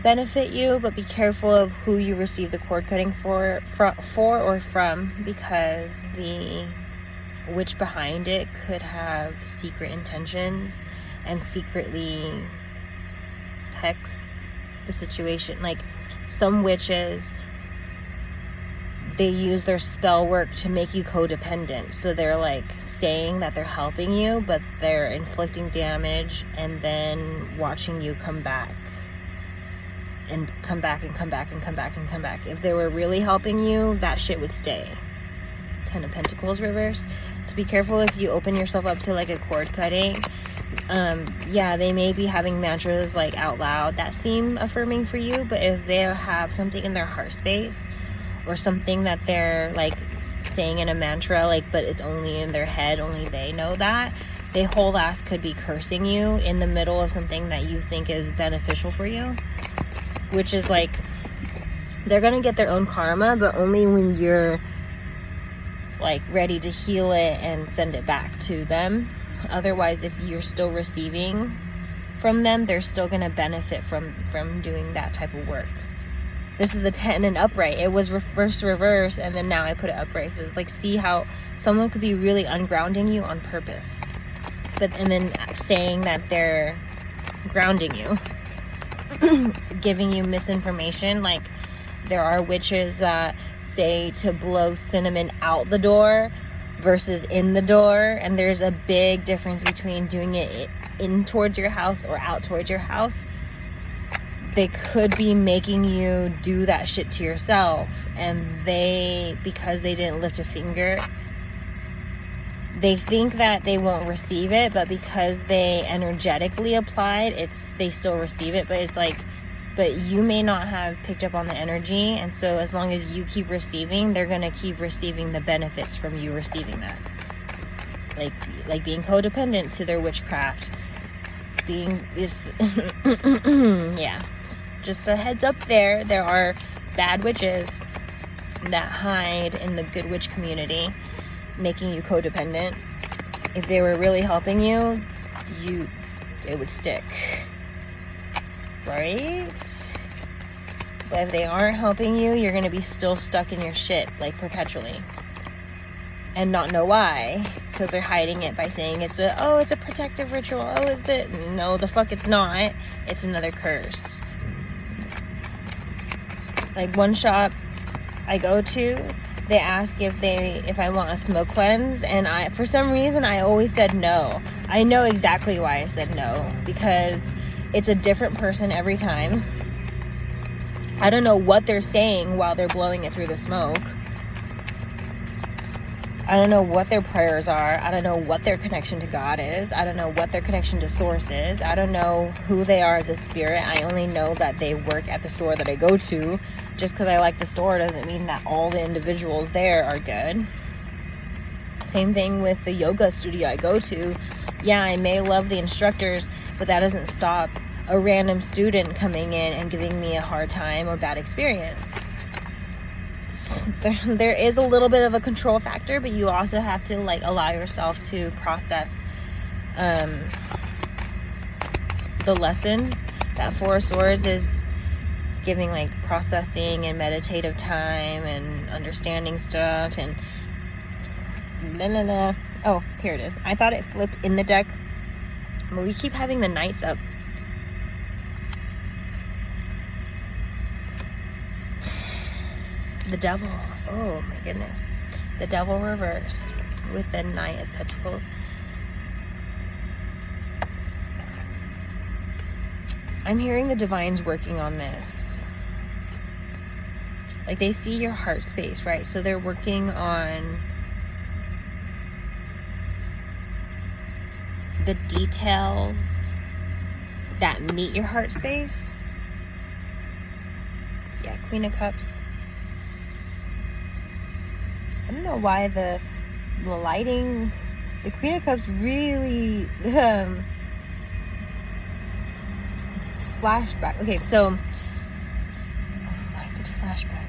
benefit you, but be careful of who you receive the cord cutting for or from, because the witch behind it could have secret intentions and secretly hex the situation. Like, some witches, they use their spell work to make you codependent. So they're like saying that they're helping you, but they're inflicting damage and then watching you come back and come back and come back and come back and come back. If they were really helping you, that shit would stay. 10 of Pentacles reverse. So be careful if you open yourself up to like a cord cutting. Yeah, they may be having mantras like out loud that seem affirming for you, but if they have something in their heart space, or something that they're like saying in a mantra, like, but it's only in their head, only they know that, they whole ass could be cursing you in the middle of something that you think is beneficial for you, which is like, they're gonna get their own karma, but only when you're like ready to heal it and send it back to them. Otherwise, if you're still receiving from them, they're still going to benefit from doing that type of work. This is the 10 and upright. It was reverse, and then now I put it upright. So it's like, see how someone could be really ungrounding you on purpose, and then saying that they're grounding you, giving you misinformation. Like, there are witches that say to blow cinnamon out the door versus in the door, and there's a big difference between doing it in towards your house or out towards your house. They could be making you do that shit to yourself, and because they didn't lift a finger, they think that they won't receive it, but because they energetically applied, they still receive it. But it's like, but you may not have picked up on the energy, and so as long as you keep receiving, they're gonna keep receiving the benefits from you receiving that. Like being codependent to their witchcraft. Yeah. Just a heads up there are bad witches that hide in the good witch community, making you codependent. If they were really helping you, it would stick, right? But if they aren't helping you, you're gonna be still stuck in your shit, like, perpetually, and not know why, because they're hiding it by saying it's a protective ritual. Oh, is it? No, the fuck it's not. It's another curse. Like, one shop I go to, they ask if I want a smoke cleanse, and for some reason I always said no. I know exactly why I said no, because it's a different person every time. I don't know what they're saying while they're blowing it through the smoke. I don't know what their prayers are. I don't know what their connection to God is. I don't know what their connection to source is. I don't know who they are as a spirit. I only know that they work at the store that I go to. Just because I like the store doesn't mean that all the individuals there are good. Same thing with the yoga studio I go to. Yeah, I may love the instructors, but that doesn't stop a random student coming in and giving me a hard time or bad experience. There is a little bit of a control factor, but you also have to, like, allow yourself to process the lessons. That Four of Swords is giving, like, processing and meditative time and understanding stuff and oh, here it is. I thought it flipped in the deck, but we keep having the knights up. The devil. Oh my goodness. The devil reverse with the Knight of Pentacles. I'm hearing the divines working on this. Like, they see your heart space, right? So they're working on the details that meet your heart space. Yeah, Queen of Cups. I don't know why the lighting, the Queen of Cups really flashback. Okay, so I said flashback.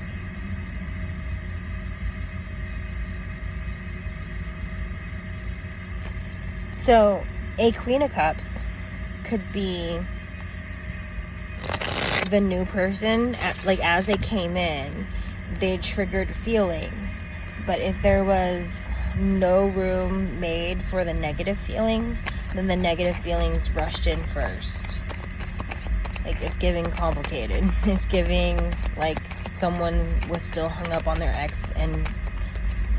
So a Queen of Cups could be the new person, like, as they came in, they triggered feelings. But if there was no room made for the negative feelings, then the negative feelings rushed in first. Like, it's giving complicated. It's giving like someone was still hung up on their ex and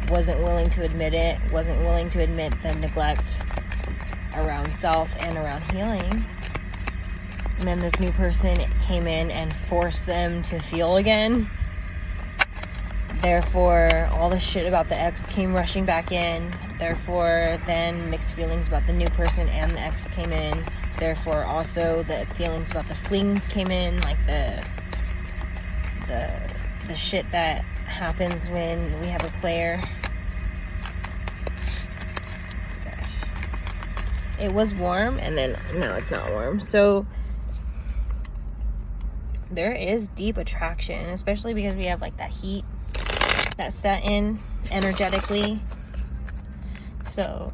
wasn't willing to admit it, wasn't willing to admit the neglect around self and around healing. And then this new person came in and forced them to feel again. Therefore, all the shit about the ex came rushing back in. Therefore, then mixed feelings about the new person and the ex came in. Therefore, also the feelings about the flings came in, like the shit that happens when we have a player. Gosh. It was warm, and then now it's not warm. So there is deep attraction, especially because we have, like, that heat that set in energetically. So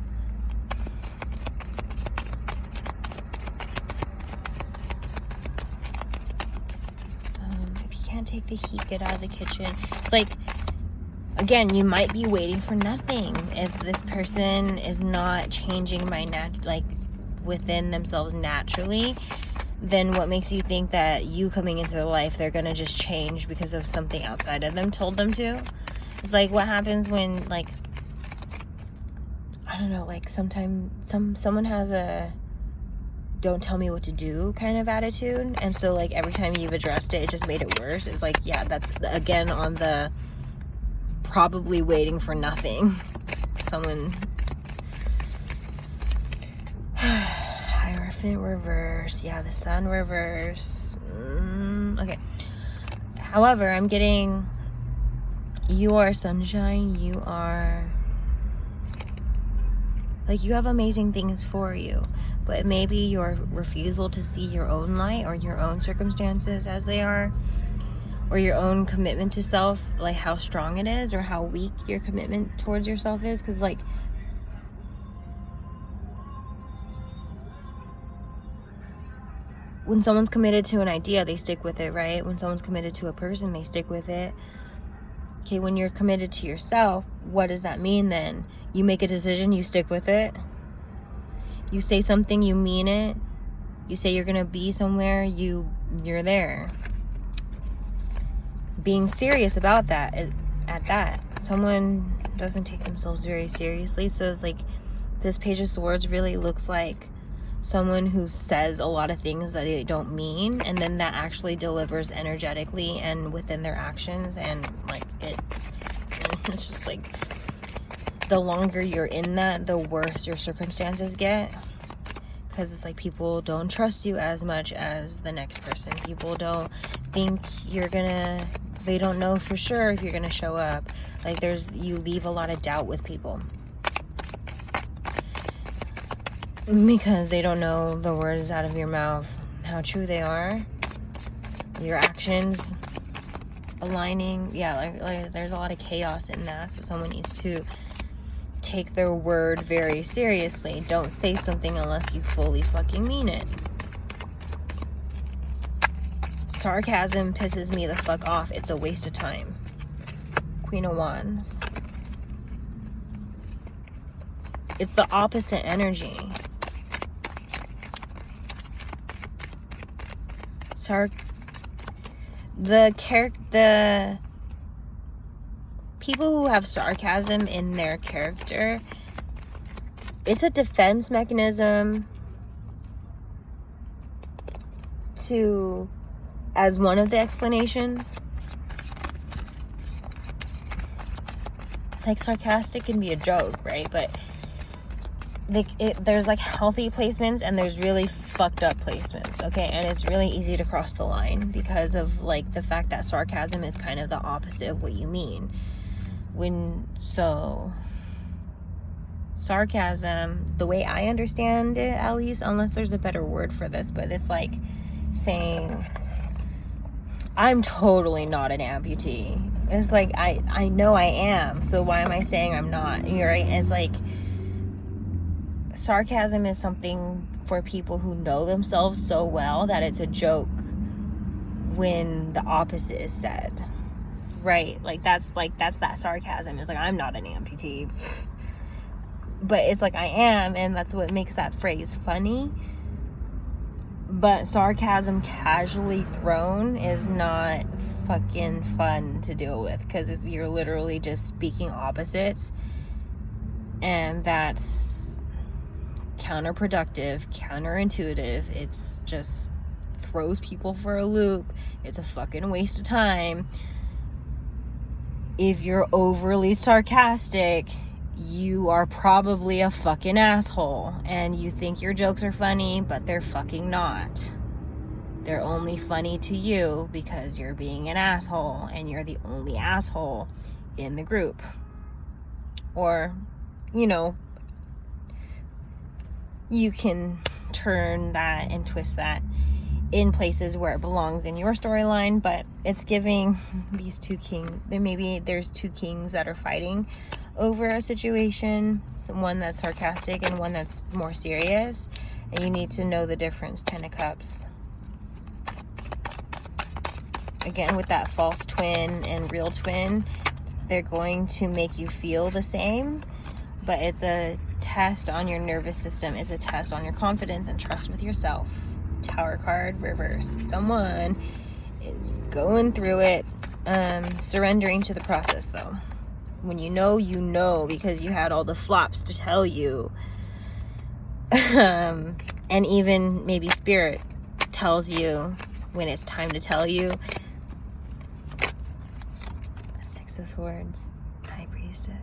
take the heat, get out of the kitchen. It's like, again, you might be waiting for nothing. If this person is not changing within themselves naturally, then what makes you think that you coming into their life, they're gonna just change because of something outside of them told them to? It's like, what happens when, like, I don't know, like, sometimes someone has a don't tell me what to do kind of attitude, and so, like, every time you've addressed it, it just made it worse. It's like, yeah, that's, again, on the probably waiting for nothing. Someone... Hierophant reverse. Yeah, the sun reverse. Okay. However, I'm getting... You are sunshine. You are... Like, you have amazing things for you. But maybe your refusal to see your own light or your own circumstances as they are, or your own commitment to self, like how strong it is or how weak your commitment towards yourself is. Because, like, when someone's committed to an idea, they stick with it, right? When someone's committed to a person, they stick with it. Okay, when you're committed to yourself, what does that mean then? You make a decision, you stick with it. You say something, you mean it. You say you're gonna be somewhere, you're there. Being serious about that, at that. Someone doesn't take themselves very seriously, so it's like this Page of Swords really looks like someone who says a lot of things that they don't mean, and then that actually delivers energetically and within their actions, and like it's just like, the longer you're in that, the worse your circumstances get, because it's like people don't trust you as much as the next person. People don't think they don't know for sure if you're gonna show up. Like, you leave a lot of doubt with people because they don't know the words out of your mouth, how true they are, your actions aligning. Yeah, like there's a lot of chaos in that, so someone needs to take their word very seriously. Don't say something unless you fully fucking mean it. Sarcasm pisses me the fuck off. It's a waste of time. Queen of Wands. It's the opposite energy. The people who have sarcasm in their character, it's a defense mechanism as one of the explanations. Like, sarcastic can be a joke, right? But there's like healthy placements and there's really fucked up placements, okay? And it's really easy to cross the line because of like the fact that sarcasm is kind of the opposite of what you mean. Sarcasm, the way I understand it, at least, unless there's a better word for this, but it's like saying, I'm totally not an amputee. It's like, I know I am, so why am I saying I'm not? You're right. It's like, sarcasm is something for people who know themselves so well that it's a joke when the opposite is said, right? That's that sarcasm. It's like, I'm not an amputee, but it's like I am, and that's what makes that phrase funny. But sarcasm casually thrown is not fucking fun to deal with, because you're literally just speaking opposites, and that's counterproductive, counterintuitive. It's just throws people for a loop. It's a fucking waste of time. If you're overly sarcastic, you are probably a fucking asshole, and you think your jokes are funny, but they're fucking not. They're only funny to you because you're being an asshole, and you're the only asshole in the group. Or, you can turn that and twist that in places where it belongs in your storyline, but it's giving these two kings, maybe there's two kings that are fighting over a situation, one that's sarcastic and one that's more serious, and you need to know the difference. 10 of Cups. again, with that false twin and real twin, they're going to make you feel the same, but it's a test on your nervous system. It's a test on your confidence and trust with yourself. Tower card reversed. Someone is going through it, surrendering to the process, though. When you know, because you had all the flops to tell you. And even maybe spirit tells you when it's time to tell you. Six of Swords, High Priestess.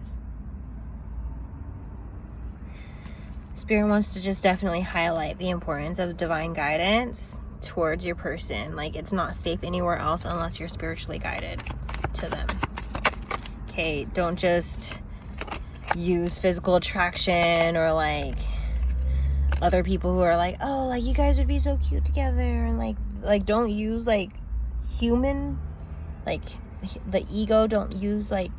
Spirit wants to just definitely highlight the importance of divine guidance towards your person. Like, it's not safe anywhere else unless you're spiritually guided to them. Okay, don't just use physical attraction or like other people who are like, oh, like you guys would be so cute together, and like don't use like human, like the ego. Don't use like,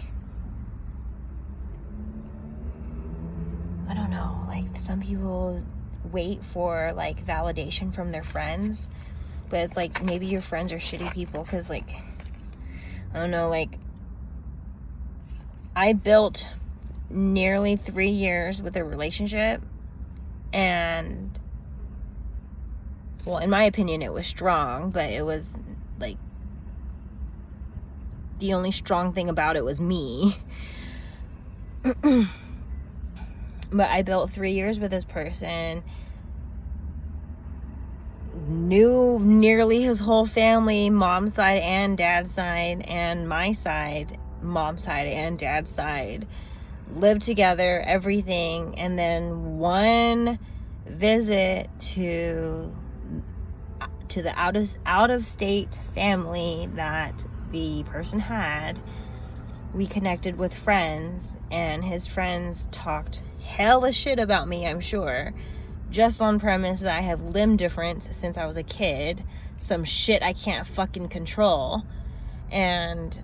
I don't know, like some people wait for like validation from their friends, but it's like maybe your friends are shitty people, because like, I don't know, like I built nearly 3 years with a relationship, and well, in my opinion it was strong, but it was like the only strong thing about it was me. But I built 3 years with this person, knew nearly his whole family, mom's side and dad's side, and my side, mom's side and dad's side, lived together, everything. And then one visit to the out of state family that the person had, we connected with friends, and his friends talked hella shit about me, I'm sure, just on premise that I have limb difference since I was a kid, some shit I can't fucking control. And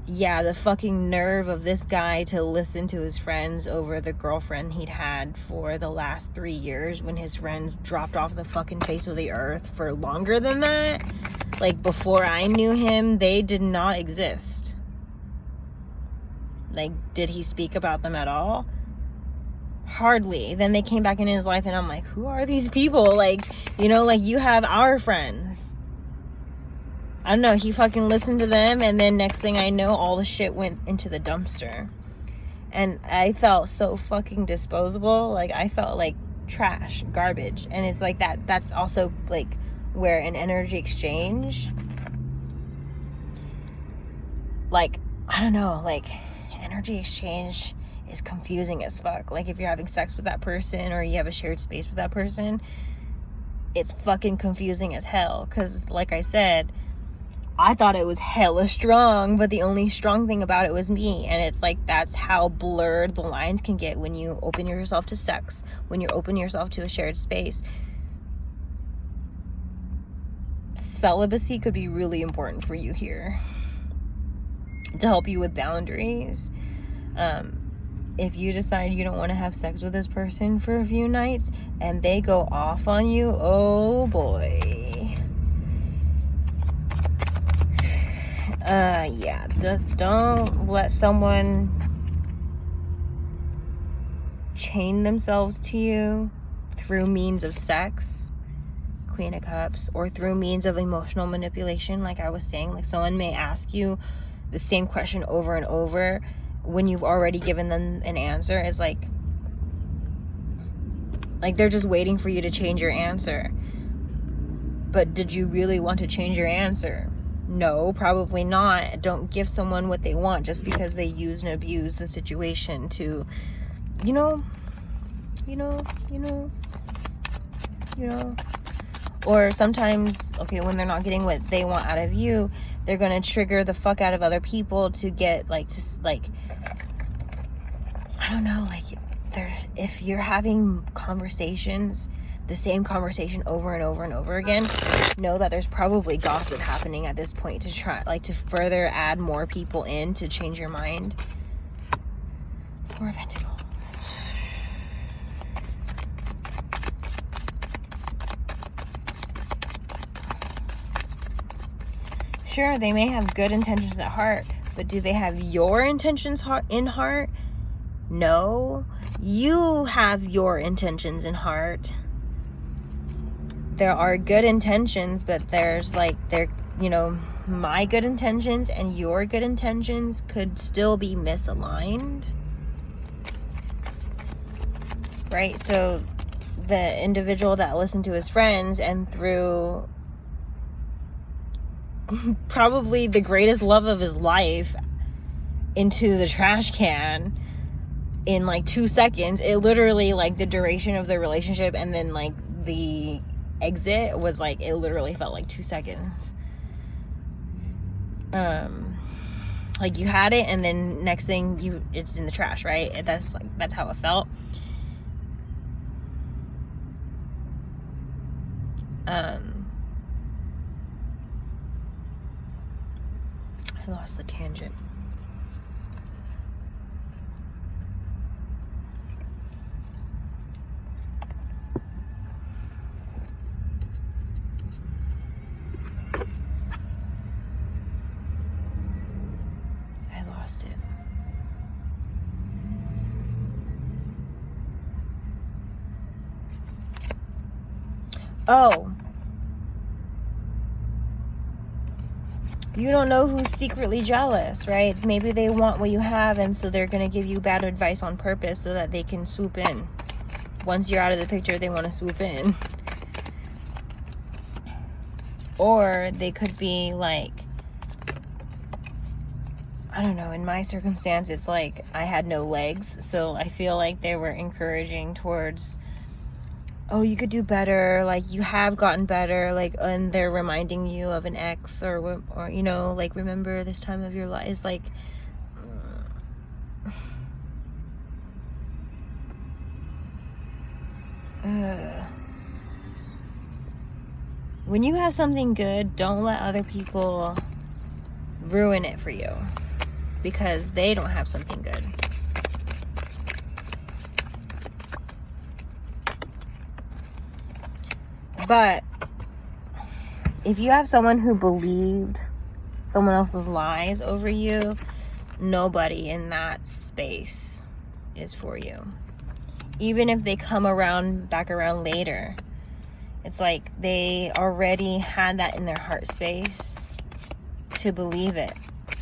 yeah, the fucking nerve of this guy to listen to his friends over the girlfriend he'd had for the last 3 years, when his friends dropped off the fucking face of the earth for longer than that. Like, before I knew him, they did not exist. Like, did he speak about them at all? Hardly. Then they came back in his life, and I'm like, who are these people? Like, you know, like, you have our friends. I don't know, he fucking listened to them, and then next thing I know, all the shit went into the dumpster. And I felt so fucking disposable. Like, I felt like trash, garbage. And it's like that's also like where an energy exchange, like, I don't know, like, energy exchange is confusing as fuck. Like, if you're having sex with that person or you have a shared space with that person, it's fucking confusing as hell. Because like I said, I thought it was hella strong, but the only strong thing about it was me. And it's like, that's how blurred the lines can get when you open yourself to sex, when you open yourself to a shared space. Celibacy could be really important for you here to help you with boundaries. If you decide you don't want to have sex with this person for a few nights and they go off on you, oh boy. Yeah, just don't let someone chain themselves to you through means of sex, Queen of Cups, or through means of emotional manipulation. Like I was saying, like, someone may ask you the same question over and over when you've already given them an answer. It's like they're just waiting for you to change your answer. But did you really want to change your answer? No, probably not. Don't give someone what they want just because they use and abuse the situation to, you know. Or sometimes, okay, when they're not getting what they want out of you, they're going to trigger the fuck out of other people to get, like, I don't know, like, if you're having conversations, the same conversation over and over and over again, know that there's probably gossip happening at this point to try, like, to further add more people in to change your mind. Four of Pentacles. Sure, they may have good intentions at heart, but do they have your intentions in heart? No. You have your intentions in heart. There are good intentions, but there's like, my good intentions and your good intentions could still be misaligned. Right? So the individual that listened to his friends and threw probably the greatest love of his life into the trash can in like 2 seconds, it literally, like, the duration of the relationship and then like the exit was like, it literally felt like 2 seconds. Like, you had it and then next thing it's in the trash, right? That's how it felt. I lost the tangent. Oh, you don't know who's secretly jealous, right? Maybe they want what you have, and so they're going to give you bad advice on purpose so that they can swoop in. Once you're out of the picture, they want to swoop in. Or they could be like, I don't know, in my circumstance, it's like I had no legs, so I feel like they were encouraging towards, oh, you could do better, like, you have gotten better, like, and they're reminding you of an ex, or like, remember this time of your life. It's like, when you have something good, don't let other people ruin it for you, because they don't have something good. But if you have someone who believed someone else's lies over you, nobody in that space is for you. Even if they come back around later, it's like they already had that in their heart space to believe it.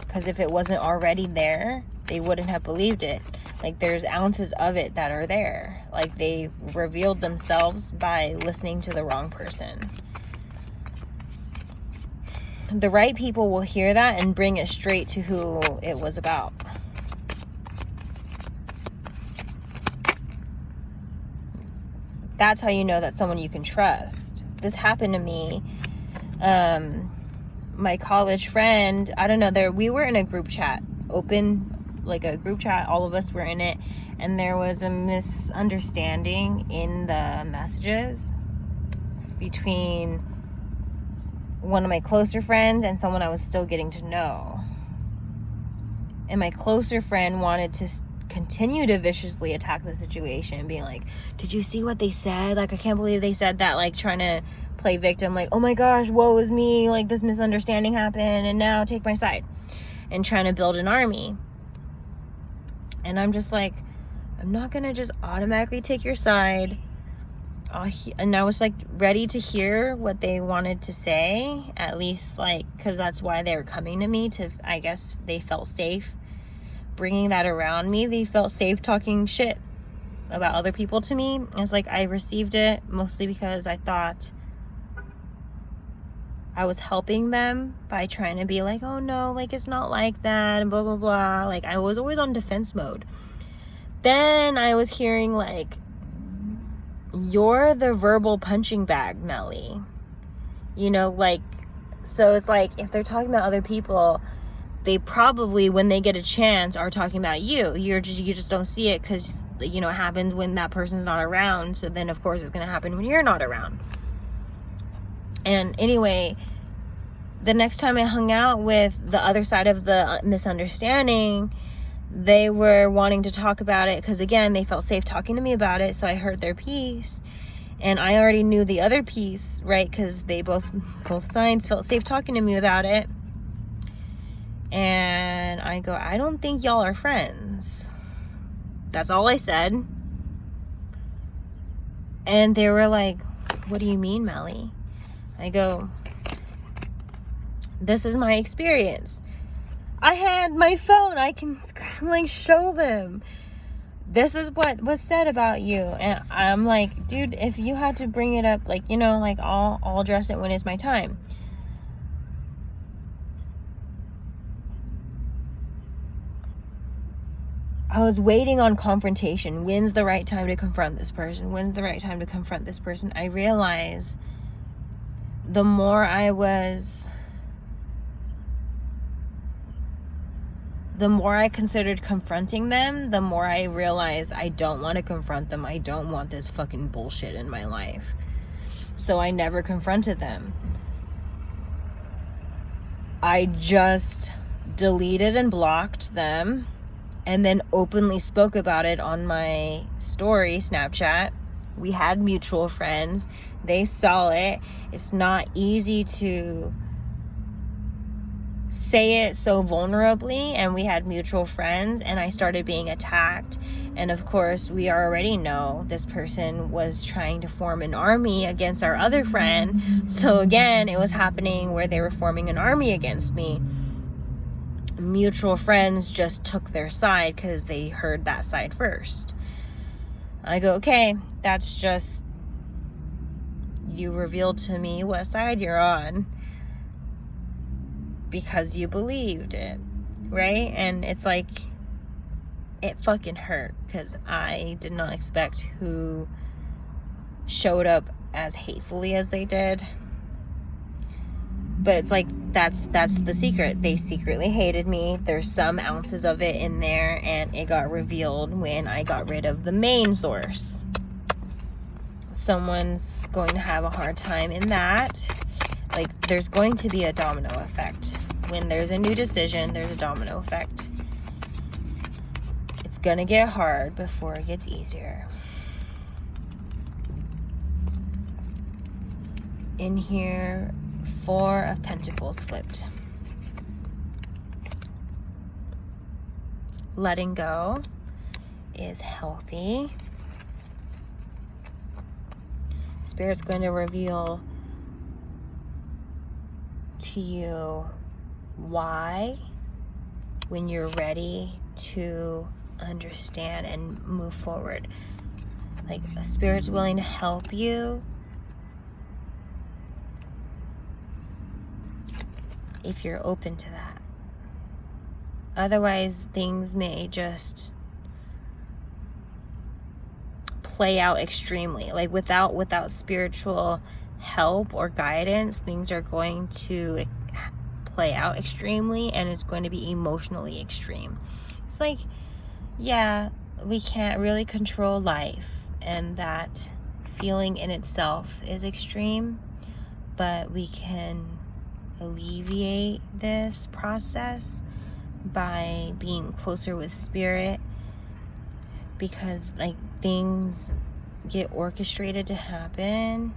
Because if it wasn't already there, they wouldn't have believed it. Like, there's ounces of it that are there. Like, they revealed themselves by listening to the wrong person. The right people will hear that and bring it straight to who it was about. That's how you know that's someone you can trust. This happened to me. My college friend, I don't know, we were in a group chat, like a group chat, all of us were in it, and there was a misunderstanding in the messages between one of my closer friends and someone I was still getting to know. And my closer friend wanted to continue to viciously attack the situation, being like, did you see what they said? Like, I can't believe they said that, like, trying to play victim, like, oh my gosh, woe is me, like, this misunderstanding happened and now take my side, and trying to build an army. And I'm just like, I'm not gonna just automatically take your side. And I was like ready to hear what they wanted to say, at least, like, because that's why they were coming to me, to, I guess they felt safe bringing that around me. They felt safe talking shit about other people to me. It's like, I received it mostly because I thought I was helping them by trying to be like, oh no, like, it's not like that, and blah blah blah. Like, I was always on defense mode. Then I was hearing, like, you're the verbal punching bag, Melly. Like, so it's like, if they're talking about other people, they probably, when they get a chance, are talking about you. You just don't see it because, it happens when that person's not around. So then, of course, it's going to happen when you're not around. And anyway, the next time I hung out with the other side of the misunderstanding, they were wanting to talk about it because, again, they felt safe talking to me about it. So I heard their piece, and I already knew the other piece, right? Because they both sides felt safe talking to me about it. And I go, I don't think y'all are friends. That's all I said. And they were like, what do you mean, Melly? I go, this is my experience. I had my phone. I can like show them. This is what was said about you. And I'm like, dude, if you had to bring it up, like, you know, like I'll address it when it's my time. I was waiting on confrontation. When's the right time to confront this person? When's the right time to confront this person? I realized the more I considered confronting them, the more I realized I don't want to confront them. I don't want this fucking bullshit in my life. So I never confronted them. I just deleted and blocked them, and then openly spoke about it on my story, Snapchat. We had mutual friends. They saw it. It's not easy to say it so vulnerably, and we had mutual friends, and I started being attacked. And of course, we already know this person was trying to form an army against our other friend. So again, it was happening where they were forming an army against me. Mutual friends just took their side because they heard that side first. I go, okay, that's just, you revealed to me what side you're on because you believed it, right? And it's like, it fucking hurt because I did not expect who showed up as hatefully as they did. But it's like, that's the secret. They secretly hated me. There's some ounces of it in there, and it got revealed when I got rid of the main source. Someone's going to have a hard time in that. Like, there's going to be a domino effect. When there's a new decision, there's a domino effect. It's gonna get hard before it gets easier. In here, 4 of Pentacles flipped. Letting go is healthy. Spirit's going to reveal to you why when you're ready to understand and move forward. Like, Spirit's willing to help you if you're open to that. Otherwise, things may just play out extremely. Like, without spiritual help or guidance, things are going to play out extremely, and it's going to be emotionally extreme. It's like, yeah, we can't really control life, and that feeling in itself is extreme, but we can alleviate this process by being closer with Spirit, because like things get orchestrated to happen.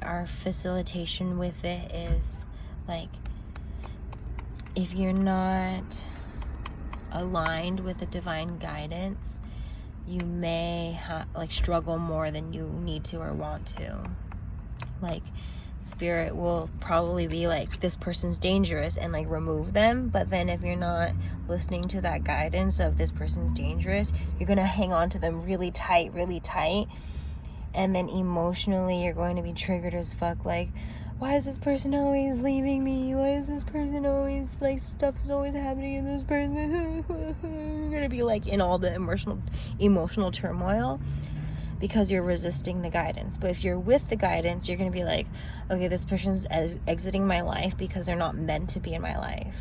Our facilitation with it is like, if you're not aligned with the divine guidance, you may struggle more than you need to or want to. Like, Spirit will probably be like, this person's dangerous, and like remove them. But then if you're not listening to that guidance of this person's dangerous, you're gonna hang on to them really tight, and then emotionally you're going to be triggered as fuck. Like, why is this person always leaving me? Why is this person always, like, stuff is always happening to this person? You're gonna be like in all the emotional turmoil because you're resisting the guidance. But if you're with the guidance, you're gonna be like, okay, this person's exiting my life because they're not meant to be in my life.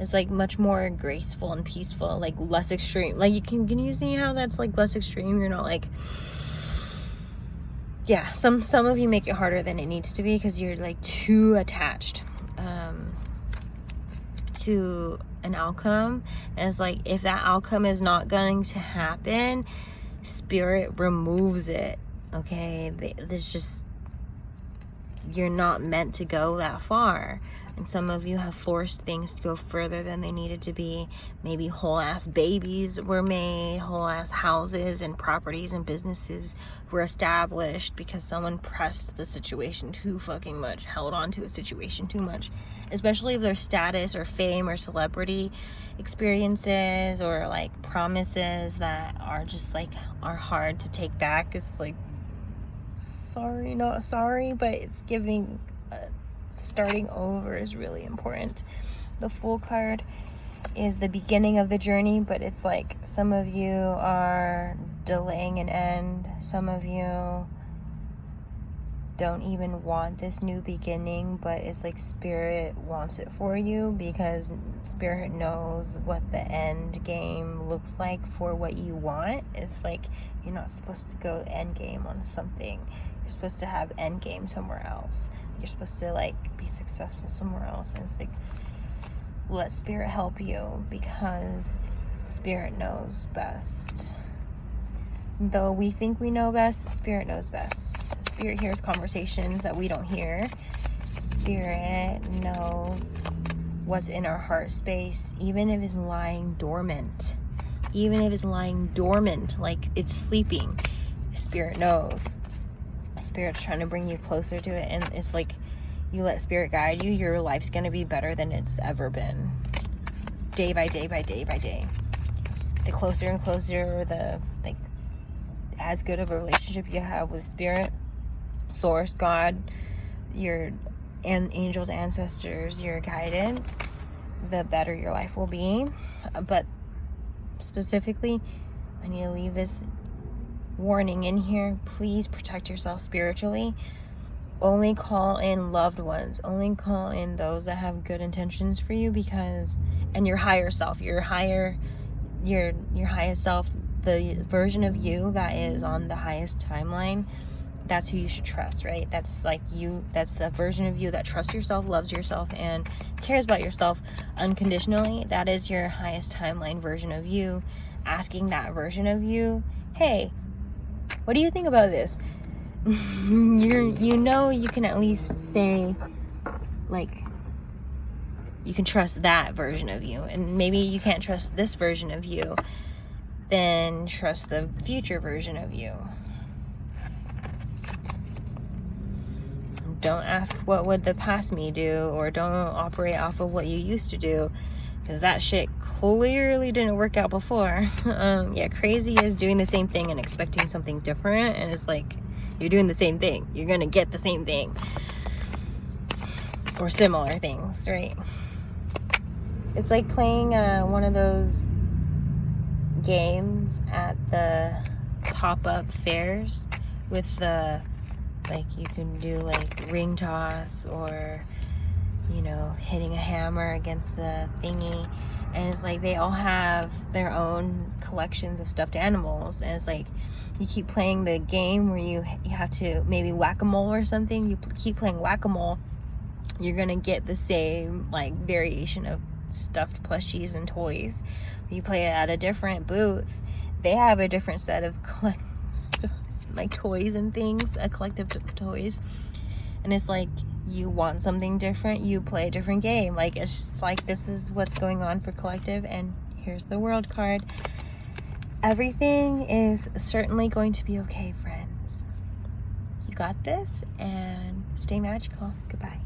It's like much more graceful and peaceful, like less extreme. Like, can you see how that's like less extreme? You're not like, yeah, some of you make it harder than it needs to be because you're like too attached to an outcome. And it's like, if that outcome is not going to happen, Spirit removes it. Okay, there's just, you're not meant to go that far. And some of you have forced things to go further than they needed to be. Maybe whole ass babies were made, whole ass houses and properties and businesses were established because someone pressed the situation too fucking much, held on to a situation too much. Especially if there's status or fame or celebrity experiences or like promises that are just like are hard to take back. It's like, sorry, not sorry, but it's giving starting over is really important. The Fool card is the beginning of the journey, but it's like some of you are delaying an end. Some of you don't even want this new beginning, but it's like Spirit wants it for you because Spirit knows what the end game looks like for what you want. It's like you're not supposed to go end game on something. You're supposed to have end game somewhere else. You're supposed to like be successful somewhere else. And it's like, let Spirit help you because Spirit knows best. Though we think we know best, Spirit knows best. Spirit hears conversations that we don't hear. Spirit knows what's in our heart space, even if it's lying dormant. Even if it's lying dormant, like it's sleeping, Spirit knows. Spirit's trying to bring you closer to it, and it's like you let Spirit guide you, your life's going to be better than it's ever been. Day by day by day by day. The closer and closer, the like as good of a relationship you have with Spirit, Source, God, your angels, ancestors, your guidance, the better your life will be. But specifically, I need to leave this warning in here. Please protect yourself spiritually. Only call in loved ones. Only call in those that have good intentions for you, because, and your higher self, your highest self, the version of you that is on the highest timeline. That's who you should trust, right? That's like you, that's the version of you that trusts yourself, loves yourself, and cares about yourself unconditionally. That is your highest timeline version of you, asking that version of you, hey, what do you think about this? You know, you can at least say, like, you can trust that version of you. And maybe you can't trust this version of you, then trust the future version of you. Don't ask what would the past me do, or don't operate off of what you used to do, because that shit clearly didn't work out before. Yeah, crazy is doing the same thing and expecting something different, and it's like you're doing the same thing, you're gonna get the same thing or similar things, right? It's like playing one of those games at the pop-up fairs with the, like, you can do like ring toss, or, you know, hitting a hammer against the thingy, and it's like they all have their own collections of stuffed animals, and it's like you keep playing the game where you have to, maybe whack-a-mole or something, you keep playing whack-a-mole, you're gonna get the same like variation of stuffed plushies and toys. You play it at a different booth, they have a different set of like toys and things, a collective toys, and it's like you want something different, you play a different game. Like, it's just like, this is what's going on for collective. And here's the World card. Everything is certainly going to be okay, friends. You got this, and stay magical. Goodbye.